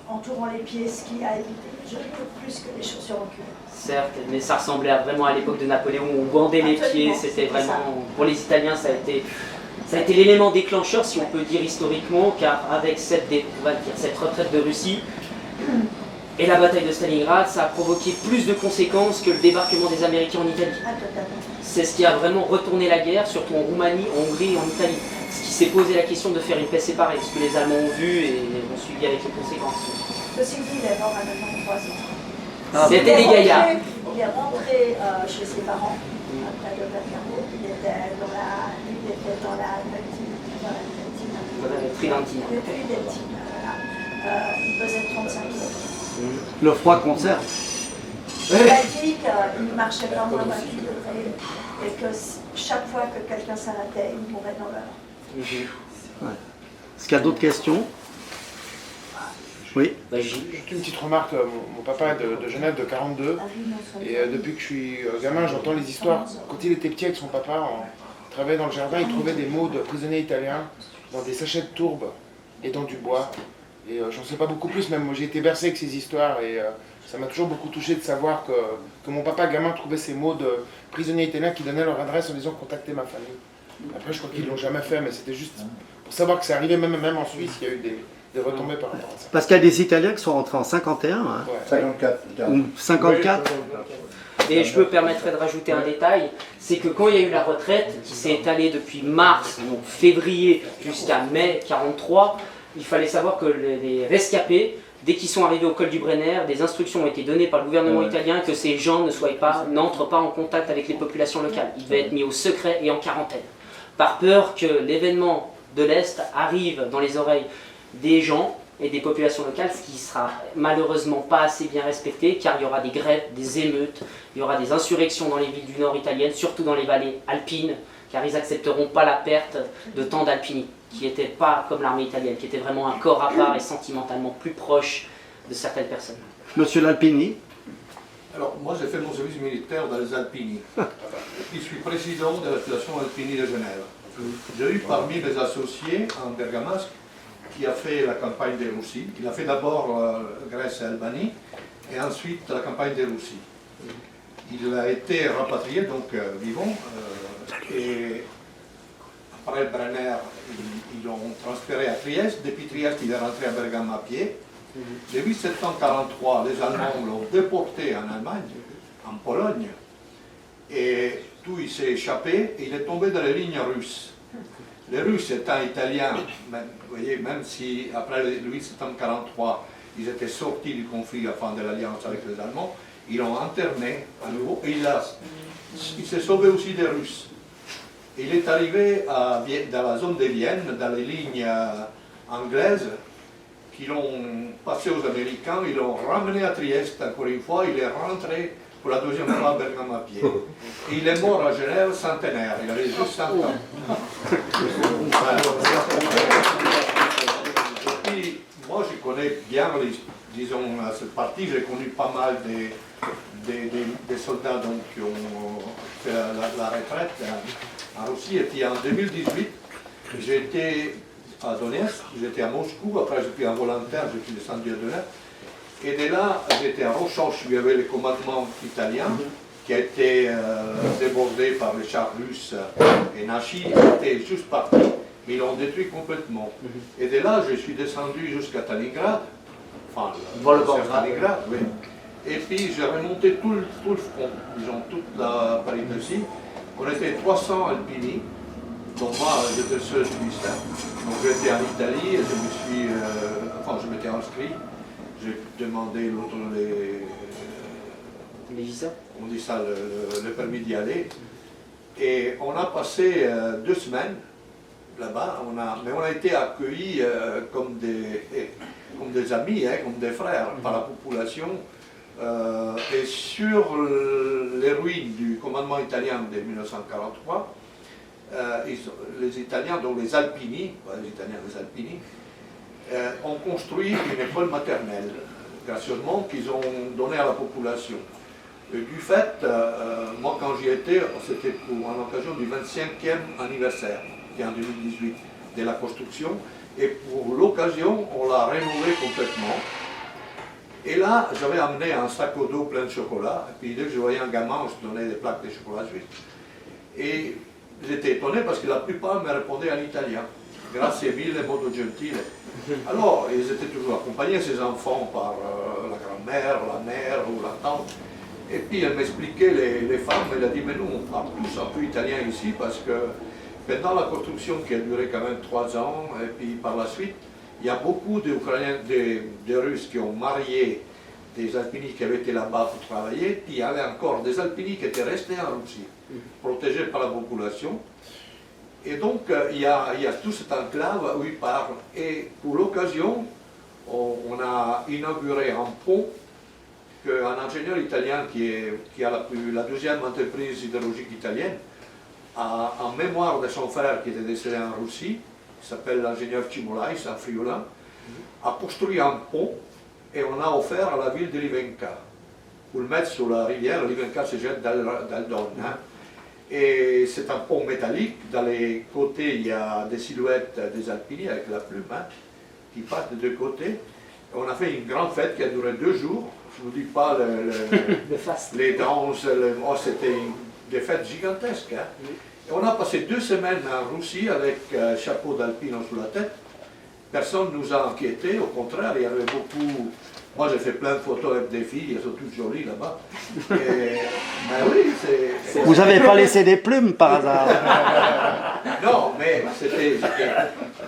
entourant les pieds, ce qui a évité les genoux plus que les chaussures en cuir. Certes, mais ça ressemblait vraiment à l'époque de Napoléon où on bandait les pieds. C'était vraiment, pour les Italiens, ça a été l'élément déclencheur, si on peut dire historiquement, car avec cette retraite de Russie et la bataille de Stalingrad, ça a provoqué plus de conséquences que le débarquement des Américains en Italie. C'est ce qui a vraiment retourné la guerre, surtout en Roumanie, en Hongrie et en Italie. Ce qui s'est posé la question de faire une paix séparée, ce que les Allemands ont vu et ont suivi avec les conséquences. Ceci dit, il est mort à 93 ans. C'était des gaillards. Il est rentré chez ses parents, après le Vaticano. Il était dans la Tridentine. Le Tridentine, voilà. Il pesait 35 kg. Le froid conserve. Il a dit qu'il marchait pas moins d'un kilomètre et que chaque fois que quelqu'un s'arrêtait, il mourait dans l'heure. Ouais. Est-ce qu'il y a d'autres questions? Oui. Juste une petite remarque, mon papa est de Genève de 42 et depuis que je suis gamin j'entends les histoires. Quand il était petit avec son papa, on travaillait dans le jardin, il trouvait des mots de prisonniers italiens dans des sachets de tourbe et dans du bois. Et j'en sais pas beaucoup plus, même moi j'ai été bercé avec ces histoires et ça m'a toujours beaucoup touché de savoir que mon papa gamin trouvait ces mots de prisonniers italiens qui donnaient leur adresse en disant contactez ma famille. Après je crois qu'ils l'ont jamais fait, mais c'était juste pour savoir que ça arrivait même en Suisse, il y a eu des retombées par rapport à ça. Parce qu'il y a des Italiens qui sont rentrés en 51, hein. Ouais. 54. Ou 54. Et je me permettrai de rajouter un détail, c'est que quand il y a eu la retraite, qui s'est étalée depuis mars, donc février, jusqu'à mai 43, il fallait savoir que les rescapés, dès qu'ils sont arrivés au col du Brenner, des instructions ont été données par le gouvernement italien que ces gens n'entrent pas en contact avec les populations locales. Ils devaient être mis au secret et en quarantaine, par peur que l'événement de l'Est arrive dans les oreilles des gens et des populations locales, ce qui sera malheureusement pas assez bien respecté, car il y aura des grèves, des émeutes, il y aura des insurrections dans les villes du nord italiennes, surtout dans les vallées alpines, car ils n'accepteront pas la perte de tant d'Alpini, qui n'était pas comme l'armée italienne, qui était vraiment un corps à part et sentimentalement plus proche de certaines personnes. Monsieur L'Alpini. Alors, moi, j'ai fait mon service militaire dans les Alpini. Je suis président de la Fédération Alpini de Genève. J'ai eu parmi mes associés un bergamasque qui a fait la campagne des Russies. Il a fait d'abord Grèce et Albanie, et ensuite la campagne des Russies. Il a été rapatrié, donc vivant, et après le Brenner, ils l'ont transféré à Trieste. Depuis Trieste, il est rentré à Bergame à pied. Le 8 septembre 1943, les Allemands l'ont déporté en Allemagne, en Pologne, et tout il s'est échappé, et il est tombé dans les lignes russes. Les Russes étant italiens, vous voyez, même si après le 8 septembre 1943, ils étaient sortis du conflit afin de l'alliance avec les Allemands, ils l'ont interné à nouveau, et il s'est sauvé aussi des Russes. Il est arrivé dans la zone de Vienne, dans les lignes anglaises, qui l'ont passé aux Américains, ils l'ont ramené à Trieste encore une fois, il est rentré pour la deuxième fois à Bergame à pied. Et il est mort à Genève centenaire, il avait juste 100 ans. Voilà. Et puis, moi je connais bien, disons, cette partie, j'ai connu pas mal des soldats donc, qui ont fait la retraite en Russie. Et puis en 2018, j'étais à Donetsk, j'étais à Moscou, après j'étais en volontaire, je suis descendu à Donetsk. Et de là, j'étais à Rochoch, où il y avait le commandement italien, qui a été débordé par les chars russes et Nachi, était juste parti, mais ils l'ont détruit complètement. Et de là, je suis descendu jusqu'à Stalingrad, enfin, Stalingrad, oui. Et puis j'ai remonté tout le front, disons, toute la Paris-Russie. On était 300 Alpini, donc moi j'étais seul Suisse. Donc j'étais en Italie et je m'étais inscrit. J'ai demandé les visas. On dit ça, le permis d'y aller. Et on a passé 2 semaines là-bas, mais on a été accueillis comme des amis, hein, comme des frères par la population. Et sur les ruines du commandement italien de 1943, les Italiens, donc les Alpini, ont construit une école maternelle, gracieusement, qu'ils ont donnée à la population. Et du fait, moi quand j'y étais, c'était en l'occasion du 25e anniversaire, qui est en 2018, de la construction, et pour l'occasion, on l'a rénové complètement. Et là, j'avais amené un sac au dos plein de chocolat, et puis dès que je voyais un gamin, on se donnait des plaques de chocolat suisse. Et j'étais étonné parce que la plupart me répondaient en italien. Grazie mille, modo gentile. Alors, ils étaient toujours accompagnés, ces enfants, par la grand-mère, la mère ou la tante. Et puis, elle m'expliquait, les femmes, elle a dit, mais nous, on parle tous un peu italien ici, parce que pendant la construction qui a duré quand même 3 ans, et puis par la suite, il y a beaucoup d'Ukrainiens, de Russes qui ont marié des Alpini qui avaient été là-bas pour travailler, puis il y avait encore des Alpini qui étaient restés en Russie, protégés par la population. Et donc, il y a tout cet enclave où ils parlent. Et pour l'occasion, on a inauguré un pont qu'un ingénieur italien qui a la deuxième entreprise hydrologique italienne, en mémoire de son frère qui était décédé en Russie, qui s'appelle l'ingénieur Cimolai, un Friulin, a construit un pont et on a offert à la ville de Livenka pour le mettre sur la rivière. Livenka se jette dans le Don. Hein. Et c'est un pont métallique. Dans les côtés, il y a des silhouettes des Alpini avec la plume hein, qui passent des 2 côtés. Et on a fait une grande fête qui a duré 2 jours. Je ne vous dis pas les danses, c'était des fêtes gigantesques. Hein. Et on a passé 2 semaines en Russie avec chapeau d'alpino sous la tête. Personne ne nous a inquiétés, au contraire, il y avait beaucoup Moi, j'ai fait plein de photos avec des filles, elles sont toutes jolies là-bas. Mais oui, c'est... Vous n'avez pas laissé des plumes par hasard? Non, mais c'était...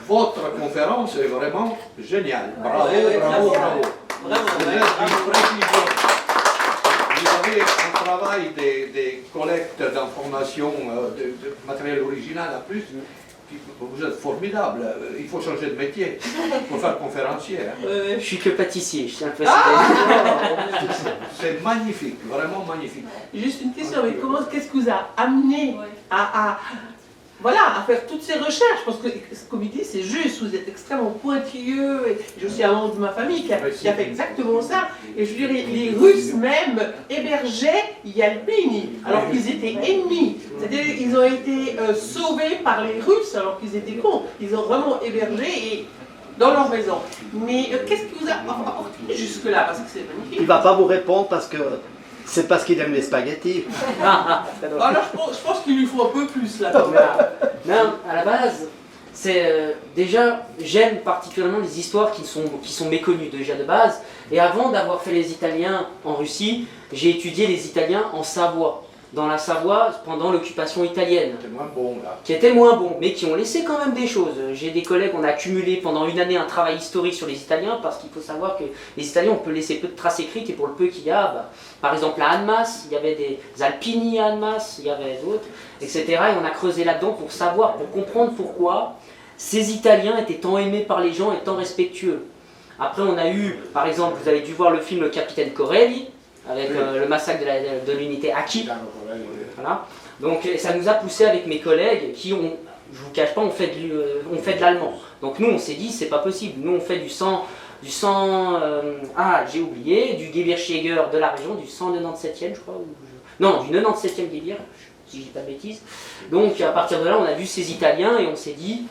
Votre conférence est vraiment géniale. Bravo, bravo, bravo. Vous êtes d'une précision. Vous avez un travail des collectes d'informations, de matériel original en plus. Vous êtes formidable. Il faut changer de métier. Il faut faire conférencier. Hein. Je suis que pâtissier, je tiens à préciser. C'est magnifique, vraiment magnifique. Juste une question, mais qu'est-ce qui vous a amené à faire toutes ces recherches? Parce que, comme il dit, c'est juste, vous êtes extrêmement pointilleux, et je suis un membre de ma famille qui a fait exactement ça. Et je veux dire, les Russes même hébergeaient Yalpini, alors qu'ils étaient ennemis. C'est-à-dire qu'ils ont été sauvés par les Russes, alors qu'ils étaient cons. Ils ont vraiment hébergé dans leur maison. Mais qu'est-ce qui vous a apporté jusque-là? Parce que c'est magnifique. Il ne va pas vous répondre parce que c'est parce qu'il aime les spaghettis. Alors je pense qu'il lui faut un peu plus là. Non, à la base, c'est déjà, j'aime particulièrement les histoires qui sont méconnues déjà de base. Et avant d'avoir fait les Italiens en Russie, j'ai étudié les Italiens en Savoie. Dans la Savoie, pendant l'occupation italienne. C'est moins bon là. Qui étaient moins bons, mais qui ont laissé quand même des choses. J'ai des collègues, on a accumulé pendant une année un travail historique sur les Italiens, parce qu'il faut savoir que les Italiens, on peut laisser peu de traces écrites, et pour le peu qu'il y a, par exemple à Annemasse, il y avait des Alpini à Annemasse, il y avait d'autres, etc. Et on a creusé là-dedans pour savoir, pour comprendre pourquoi ces Italiens étaient tant aimés par les gens et tant respectueux. Après, on a eu, par exemple, vous avez dû voir le film Le Capitaine Corelli, avec le massacre de l'unité Aki. Voilà. Donc ça nous a poussé avec mes collègues qui ont, je vous cache pas, on fait de l'allemand. Donc nous on s'est dit c'est pas possible, nous on fait du sang, j'ai oublié, du Gebirgsjäger de la région, du 197e je crois, non du 97e Gebirg, si je dis pas de bêtises. Donc à partir de là on a vu ces Italiens et on s'est dit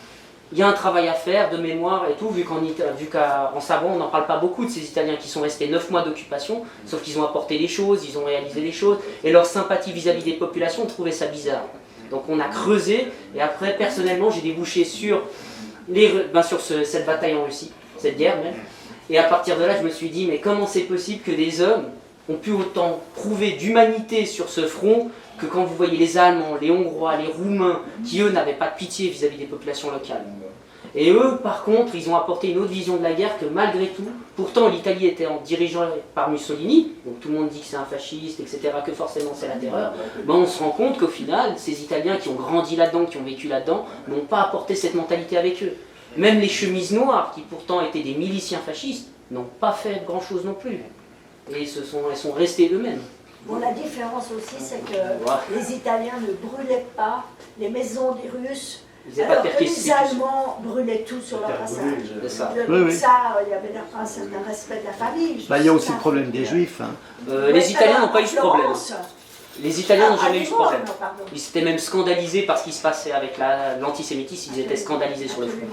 il y a un travail à faire de mémoire et tout, vu qu'en Savoie, on n'en parle pas beaucoup de ces Italiens qui sont restés 9 mois d'occupation, sauf qu'ils ont apporté des choses, ils ont réalisé des choses, et leur sympathie vis-à-vis des populations, on trouvait ça bizarre. Donc on a creusé, et après, personnellement, j'ai débouché sur cette bataille en Russie, cette guerre même, et à partir de là, je me suis dit, mais comment c'est possible que des hommes ont pu autant prouver d'humanité sur ce front que quand vous voyez les Allemands, les Hongrois, les Roumains, qui eux n'avaient pas de pitié vis-à-vis des populations locales. Et eux, par contre, ils ont apporté une autre vision de la guerre que malgré tout, pourtant l'Italie était dirigée par Mussolini, donc tout le monde dit que c'est un fasciste, etc., que forcément c'est la terreur, ben on se rend compte qu'au final, ces Italiens qui ont grandi là-dedans, qui ont vécu là-dedans, n'ont pas apporté cette mentalité avec eux. Même les chemises noires, qui pourtant étaient des miliciens fascistes, n'ont pas fait grand-chose non plus. Et elles sont restés eux-mêmes. Bon, la différence aussi, c'est que les Italiens ne brûlaient pas les maisons des Russes, alors que les Allemands brûlaient tout sur leur passage. Ça. Donc ça, il y avait un certain respect de la famille. Il y a aussi le problème des Juifs. Hein. Les Italiens n'ont pas eu ce problème. Les Italiens n'ont jamais eu ce problème. Pardon. Ils s'étaient même scandalisés par ce qui se passait avec l'antisémitisme, ils étaient scandalisés sur le front.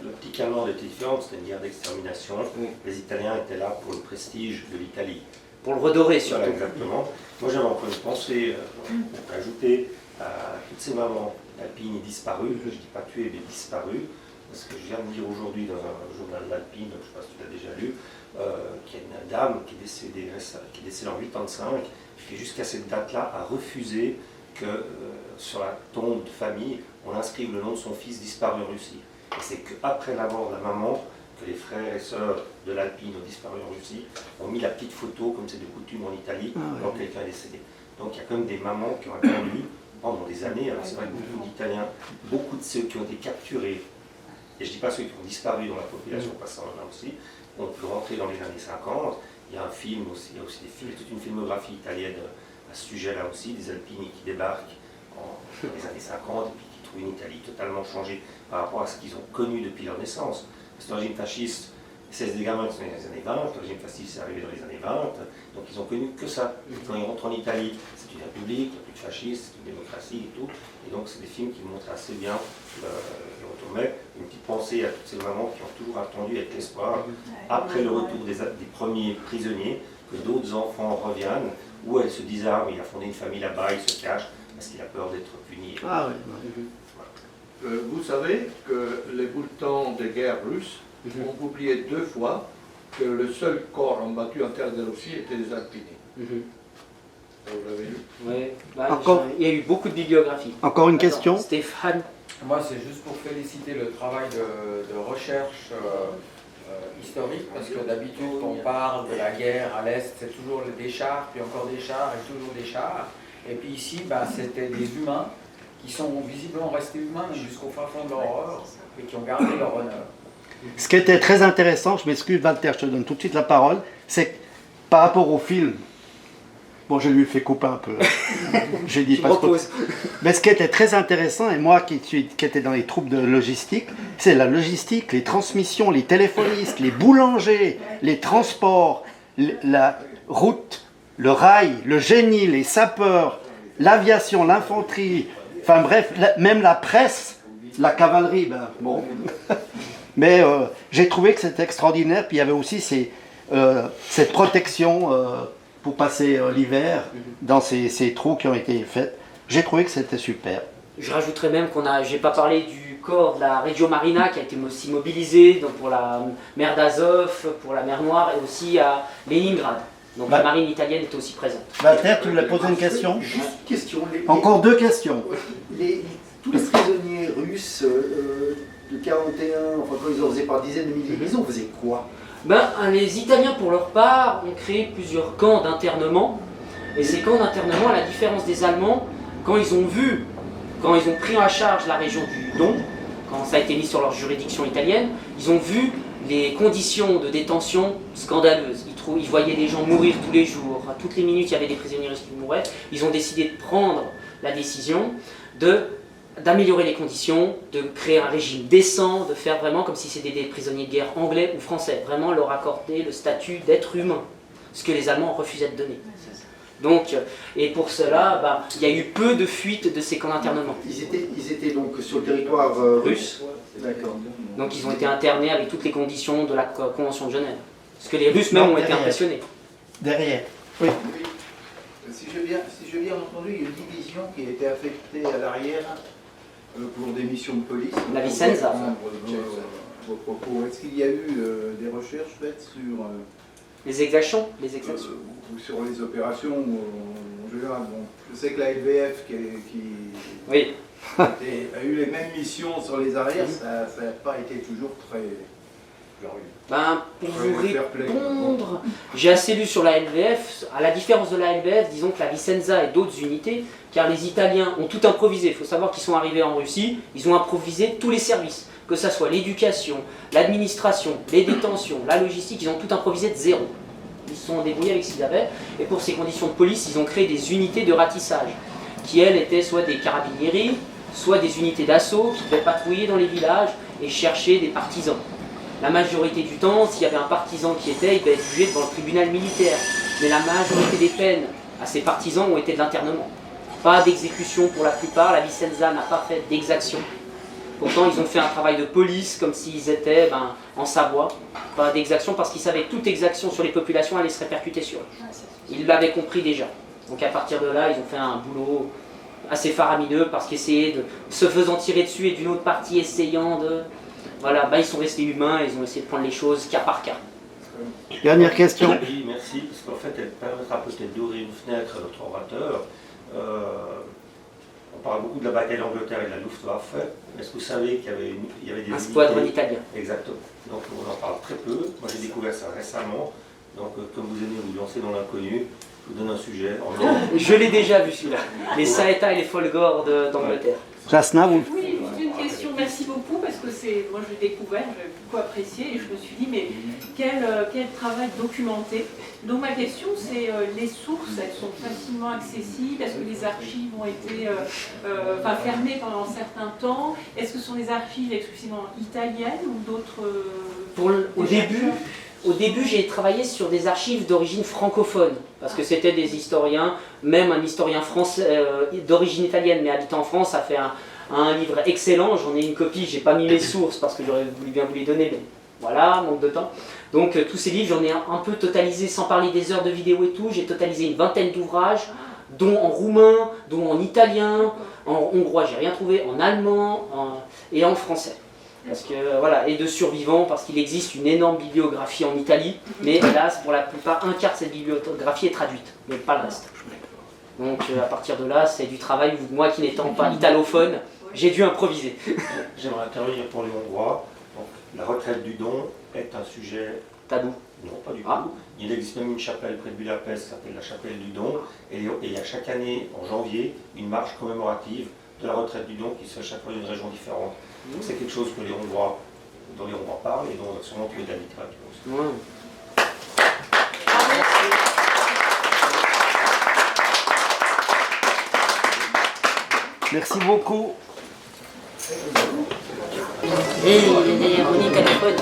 L'optique allemande était différente, c'était une guerre d'extermination. Les Italiens étaient là pour le prestige de l'Italie. Pour le redorer surtout. Voilà, exactement. Moi j'avais encore une pensée à ajouter à toutes ces mamans d'Alpine disparues, je ne dis pas tuées mais disparues, parce que je viens de lire aujourd'hui dans un journal d'Alpine, je ne sais pas si tu l'as déjà lu, qu'il y a une dame qui est décédée en 85, qui jusqu'à cette date-là a refusé que sur la tombe de famille, on inscrive le nom de son fils disparu en Russie. Et c'est qu'après la mort de la maman, que les frères et sœurs de l'Alpine ont disparu en Russie, ont mis la petite photo, comme c'est de coutume en Italie, quand quelqu'un est décédé. Donc il y a quand même des mamans qui ont attendu pendant des années, alors c'est vrai que beaucoup d'Italiens, beaucoup de ceux qui ont été capturés, et je ne dis pas ceux qui ont disparu dans la population, parce qu'on en a aussi, ont pu rentrer dans les années 50. Il y a un film aussi, il y a aussi des films, toute une filmographie italienne à ce sujet-là aussi, des Alpini qui débarquent dans les années 50 et puis qui trouvent une Italie totalement changée par rapport à ce qu'ils ont connu depuis leur naissance. C'est un régime fasciste, c'est des gamins qui sont dans les années 20, le régime fasciste est arrivé dans les années 20, donc ils ont connu que ça. Et quand ils rentrent en Italie, c'est une république, il n'y a plus de fascisme, c'est une démocratie et tout, et donc c'est des films qui montrent assez bien le retour. Mais une petite pensée à toutes ces mamans qui ont toujours attendu avec l'espoir, après le retour des premiers prisonniers, que d'autres enfants reviennent, où elles se disent « Ah, mais il a fondé une famille là-bas, il se cache, parce qu'il a peur d'être puni. » Vous savez que les bulletins de guerre russes ont publié 2 fois que le seul corps battu en terre de Russie était des Alpini. Mhm. Ça, vous l'avez lu? Ouais. Bah, Encore- il y a eu beaucoup de bibliographies. Encore une Attends, question? Stéphane. Moi, c'est juste pour féliciter le travail de recherche historique, parce que d'habitude, on parle de la guerre à l'Est, c'est toujours des chars, puis encore des chars, et toujours des chars. Et puis ici, c'était des humains qui sont visiblement restés humains jusqu'au fin fond de leur horreur, et qui ont gardé leur honneur. Ce qui était très intéressant, je m'excuse Walter, je te donne tout de suite la parole, c'est que par rapport au film, bon je lui ai fait couper un peu, j'ai dit Tu pas me trop. reposes. Mais ce qui était très intéressant, et moi qui étais dans les troupes de logistique, c'est la logistique, les transmissions, les téléphonistes, les boulangers, les transports, la route, le rail, le génie, les sapeurs, l'aviation, l'infanterie, enfin bref, même la presse, la cavalerie, ben bon. Mais j'ai trouvé que c'était extraordinaire, puis il y avait aussi cette protection pour passer l'hiver dans ces trous qui ont été faits. J'ai trouvé que c'était super. Je rajouterais même j'ai pas parlé du corps de la Reggio Marina qui a été aussi mobilisé donc pour la mer d'Azov, pour la mer Noire et aussi à Leningrad. Donc la marine italienne était aussi présente. Walter, tu voulais poser une question? Juste une question. Encore deux questions. Tous les prisonniers russes de 41, enfin quand ils en faisaient par dizaines de milliers, ils en faisaient quoi? Les Italiens, pour leur part, ont créé plusieurs camps d'internement. Et ces camps d'internement, à la différence des Allemands, quand ils ont pris en charge la région du Don, quand ça a été mis sur leur juridiction italienne, ils ont vu les conditions de détention scandaleuses. Ils voyaient des gens mourir tous les jours. À toutes les minutes, il y avait des prisonniers russes qui mouraient. Ils ont décidé de prendre la décision d'améliorer les conditions, de créer un régime décent, de faire vraiment comme si c'était des prisonniers de guerre anglais ou français, vraiment leur accorder le statut d'être humain, ce que les Allemands refusaient de donner. Donc, et pour cela, il y a eu peu de fuites de ces camps d'internement. Ils étaient donc sur le territoire russe. D'accord. Donc ils ont été internés avec toutes les conditions de la Convention de Genève. Parce que les Russes même ont été impressionnés. Derrière. Oui. Si j'ai bien entendu, il y a une division qui a été affectée à l'arrière pour des missions de police. La Vicenza. Vos propos. Est-ce qu'il y a eu des recherches faites sur les exactions, ou sur les opérations en général? Bon, je sais que la LVF oui. a eu les mêmes missions sur les arrières, ça n'a pas été toujours très glorieux. Pour vous répondre, j'ai assez lu sur la LVF. À la différence de la LVF, disons que la Vicenza et d'autres unités, car les Italiens ont tout improvisé. Il faut savoir qu'ils sont arrivés en Russie, ils ont improvisé tous les services, que ce soit l'éducation, l'administration, les détentions, la logistique, ils ont tout improvisé de zéro. Ils se sont débrouillés avec ce qu'ils avaient, et pour ces conditions de police, ils ont créé des unités de ratissage, qui elles étaient soit des carabinieri, soit des unités d'assaut qui devaient patrouiller dans les villages et chercher des partisans. La majorité du temps, s'il y avait un partisan qui il devait être jugé devant le tribunal militaire. Mais la majorité des peines à ces partisans ont été de l'internement. Pas d'exécution pour la plupart, la Vicenza n'a pas fait d'exaction. Pourtant, ils ont fait un travail de police comme s'ils étaient en Savoie. Pas d'exaction parce qu'ils savaient que toute exaction sur les populations allait se répercuter sur eux. Ils l'avaient compris déjà. Donc à partir de là, ils ont fait un boulot assez faramineux parce qu'essayer de se faisant tirer dessus et d'une autre partie essayant de... Voilà, ils sont restés humains, ils ont essayé de prendre les choses cas par cas. Dernière question. Oui, merci, parce qu'en fait, elle permettra peut-être d'ouvrir une fenêtre à notre orateur. On parle beaucoup de la bataille d'Angleterre et de la Luftwaffe. Est-ce que vous savez qu'il y avait des un squadron italien. Exactement. Donc on en parle très peu. Moi j'ai découvert ça récemment. Donc comme vous aimez vous lancer dans l'inconnu, je vous donne un sujet. Je l'ai déjà vu celui-là. Les Saeta et les Folgore d'Angleterre. Jasna, vous... Oui, juste une question, merci beaucoup, parce que moi je l'ai découvert, j'ai beaucoup apprécié et je me suis dit, mais quel travail documenté. Donc ma question c'est, les sources, elles sont facilement accessibles, est-ce que les archives ont été fermées pendant un certain temps? Est-ce que ce sont des archives exclusivement italiennes ou d'autres... Au début, j'ai travaillé sur des archives d'origine francophone, parce que c'était des historiens, même un historien français d'origine italienne, mais habitant en France, a fait un livre excellent. J'en ai une copie, j'ai pas mis mes sources, parce que j'aurais voulu bien vous les donner, mais voilà, manque de temps. Donc tous ces livres, j'en ai un peu totalisé, sans parler des heures de vidéo et tout, j'ai totalisé une vingtaine d'ouvrages, dont en roumain, dont en italien, en hongrois, j'ai rien trouvé, en allemand et en français. Parce que, voilà, et de survivants, parce qu'il existe une énorme bibliographie en Italie, mais hélas, pour la plupart, un quart de cette bibliographie est traduite, mais pas le reste. Donc à partir de là, c'est du travail où moi qui n'étant pas italophone, j'ai dû improviser. J'aimerais intervenir pour les Hongrois. Donc, la retraite du don est un sujet tabou. Non, pas du tout. Il existe même une chapelle près de Budapest qui s'appelle la chapelle du don. Et il y a chaque année, en janvier, une marche commémorative de la retraite du don qui se fait chaque fois d'une région différente. Donc c'est quelque chose que les Hongrois, dont les Hongrois parlent et dont on a sûrement trouvé de la littérature aussi. Ouais. Merci beaucoup. Et il est téléphone.